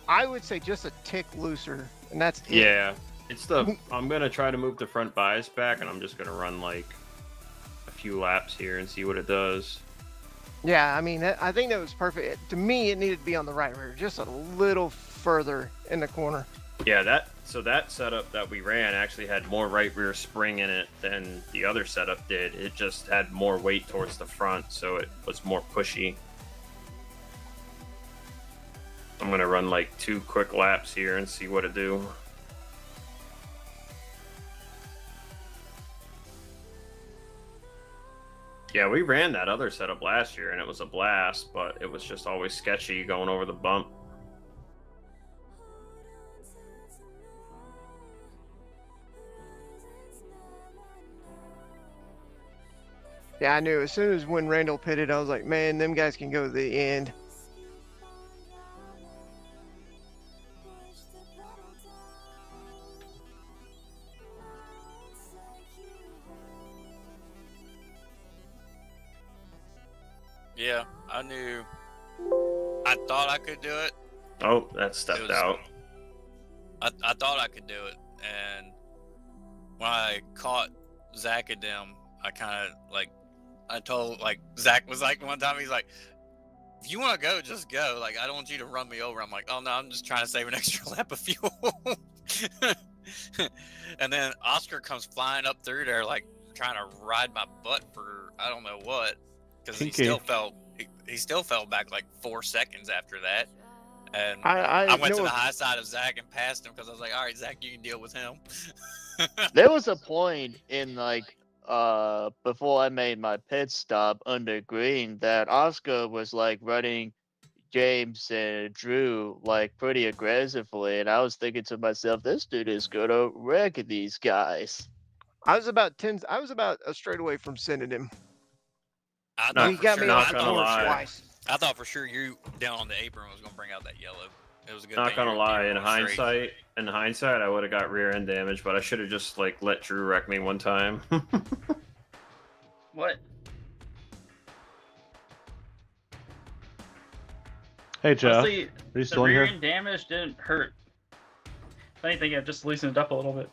I would say just a tick looser, and that's it. Yeah, I'm gonna try to move the front bias back, and I'm just gonna run like a few laps here and see what it does. Yeah, I mean, I think that was perfect. To me, it needed to be on the right rear, just a little further in the corner. Yeah, that setup that we ran actually had more right rear spring in it than the other setup did. It just had more weight towards the front, so it was more pushy. I'm gonna run like 2 quick laps here and see what it do. Yeah, we ran that other setup last year and it was a blast, but it was just always sketchy going over the bump. Yeah, I knew as soon as when Randall pitted, I was like, man, them guys can go to the end. I knew. I thought I could do it. Oh, that stepped out. I thought I could do it, and when I caught Zach and them, I kind of like, I told like Zach was like one time he's like, if you want to go, just go. Like I don't want you to run me over. I'm like, oh no, I'm just trying to save an extra lap of fuel. And then Oscar comes flying up through there like trying to ride my butt for I don't know what, because he still fell back like 4 seconds after that. And I went to the high side of Zach and passed him because I was like, all right, Zach, you can deal with him. There was a point in like before I made my pit stop under green that Oscar was like running James and Drew like pretty aggressively, and I was thinking to myself, this dude is gonna wreck these guys. I was about a straight away from sending him. He got me off the course twice. I thought for sure you down on the apron was gonna bring out that yellow. It was a good Not thing gonna you lie, were in going straight. hindsight, I would have got rear end damage, but I should have just like let Drew wreck me one time. What? Hey Jeff, Honestly, are you still the in rear here? end damage didn't hurt. If anything, it just loosened it up a little bit.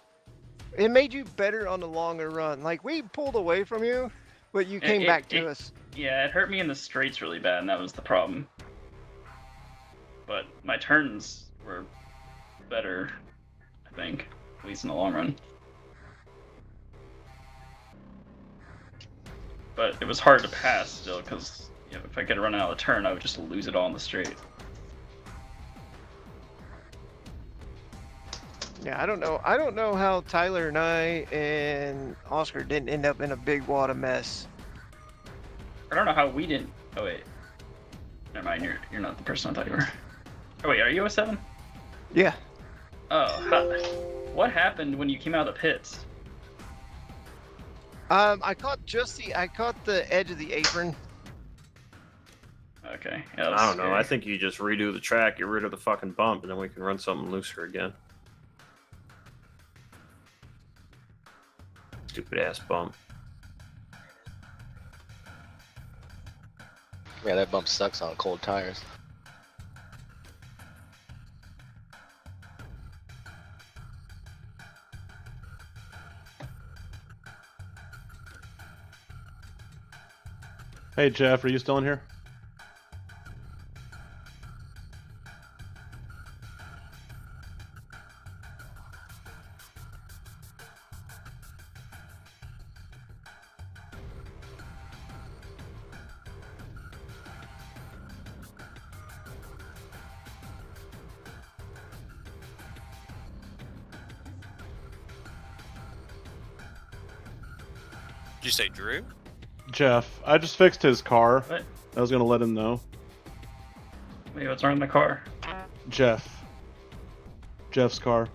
It made you better on the longer run. Like we pulled away from you, but you came back to us. Yeah, it hurt me in the straights really bad, and that was the problem. But my turns were better, I think, at least in the long run. But it was hard to pass still, because if I get a run out of the turn, I would just lose it all in the straight. Yeah, I don't know how Tyler and I and Oscar didn't end up in a big wad of mess. I don't know how we didn't. Oh wait, never mind. You're not the person I thought you were. Oh wait, are you a 7? Yeah. Oh, what happened when you came out of the pits? I caught the edge of the apron. Okay. I don't know. I think you just redo the track, get rid of the fucking bump, and then we can run something looser again. Stupid ass bump. Yeah, that bump sucks on cold tires. Hey Jeff, are you still in here? Did you say Drew? Jeff, I just fixed his car. What? I was gonna let him know. Wait, what's wrong with my car? Jeff's car.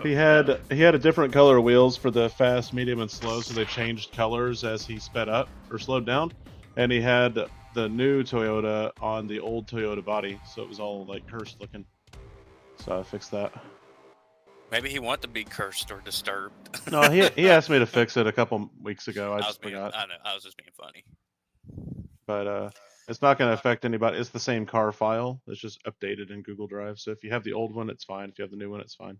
He had a different color wheels for the fast, medium, and slow, so they changed colors as he sped up or slowed down. And he had the new Toyota on the old Toyota body, so it was all like cursed looking. So I fixed that. Maybe he wanted to be cursed or disturbed. No, he asked me to fix it a couple weeks ago. I just forgot. I know. I was just being funny. But it's not going to affect anybody. It's the same car file. It's just updated in Google Drive. So if you have the old one, it's fine. If you have the new one, it's fine.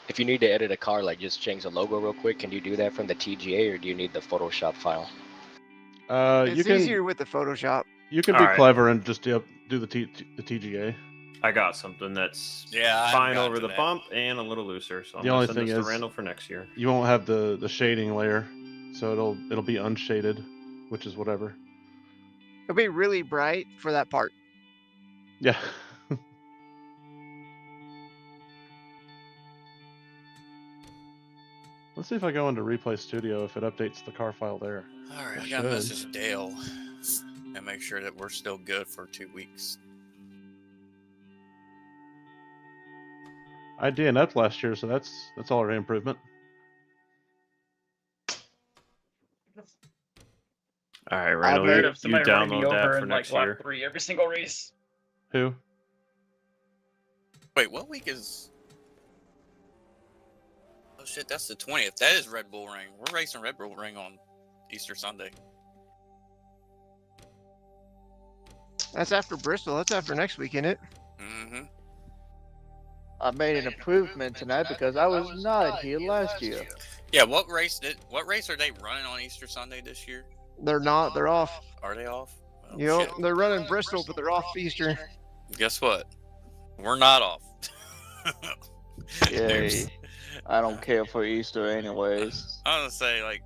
If you need to edit a car, like just change the logo real quick, can you do that from the TGA, or do you need the Photoshop file? It's easier with the Photoshop. You can be clever and just do the TGA. I got something that's I fine over the bump and a little looser. So I'm The gonna only send thing this to is Randall for next year. you won't have the shading layer, so it'll be unshaded, which is whatever. It'll be really bright for that part. Yeah. Let's see if I go into Replay Studio if it updates the car file there. All right, It I gotta should. message Dale and make sure that we're still good for 2 weeks. I DNF'd last year, so that's already improvement. All right, I'm Randall, tired you of somebody running me download that over for in like next year. lap 3 every single race. Who? Wait, what week is? Oh shit, that's the 20th. That is Red Bull Ring. We're racing Red Bull Ring on Easter Sunday. That's after Bristol. That's after next week, isn't it? Mm-hmm. I made an improvement tonight because I was not here last year. Yeah, what race are they running on Easter Sunday this year? They're not. They're off. Are they off? Well, You know, shit. they're running Bristol, but they're off Easter. Guess what? We're not off. Yay. I don't care for Easter anyways. I was gonna say, like,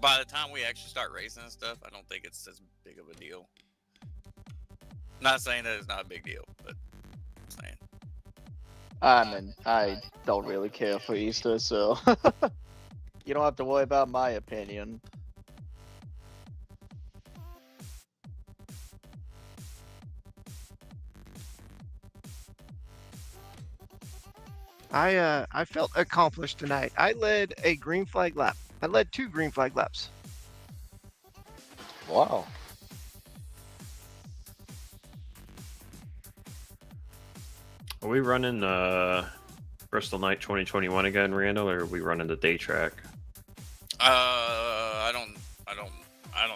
by the time we actually start racing and stuff, I don't think it's as big of a deal. Not saying that it's not a big deal, but I'm saying. I don't really care for Easter, so you don't have to worry about my opinion. I felt accomplished tonight. I led a green flag lap. I led 2 green flag laps. Wow. Are we running Bristol Night 2021 again, Randall, or are we running the day track? I don't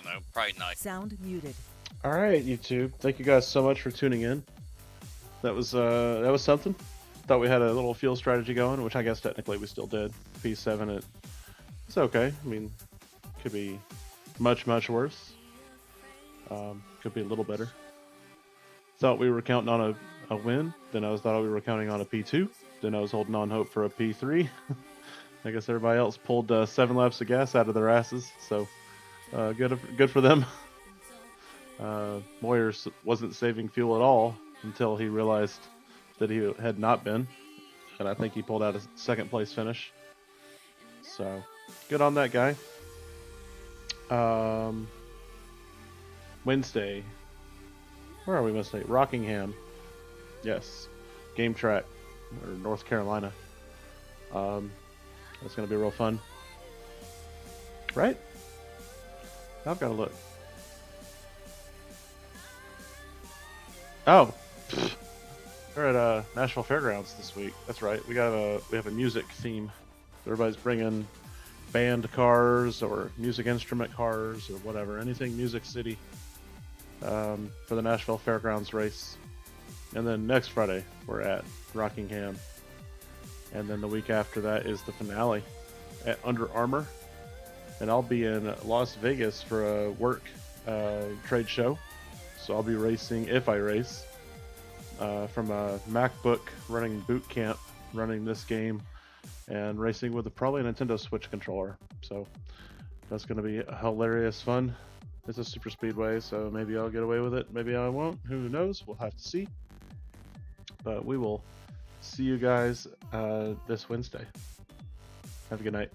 know. Probably not. Sound muted. All right, YouTube. Thank you guys so much for tuning in. That was something. Thought we had a little field strategy going, which I guess technically we still did. P7, it's okay. I mean, could be much worse. Could be a little better. Thought we were counting on a win. Then I thought we were counting on a P2. Then I was holding on hope for a P3. I guess everybody else pulled 7 laps of gas out of their asses. So good for them. Moyers wasn't saving fuel at all until he realized that he had not been, and I think he pulled out a 2nd place finish. So good on that guy. Wednesday, where are we Wednesday? Rockingham, yes, game track, or North Carolina. That's gonna be real fun, right? I've got to look. Oh. We're at Nashville Fairgrounds this week. That's right. We have a music theme. Everybody's bringing band cars or music instrument cars or whatever, anything Music City, for the Nashville Fairgrounds race. And then next Friday we're at Rockingham, and then the week after that is the finale at Under Armour, and I'll be in Las Vegas for a work trade show, so I'll be racing, if I race, from a MacBook running boot camp, running this game, and racing with probably a Nintendo Switch controller. So that's going to be hilarious fun. It's a super speedway, so maybe I'll get away with it, maybe I won't. Who knows? We'll have to see. But we will see you guys this Wednesday. Have a good night.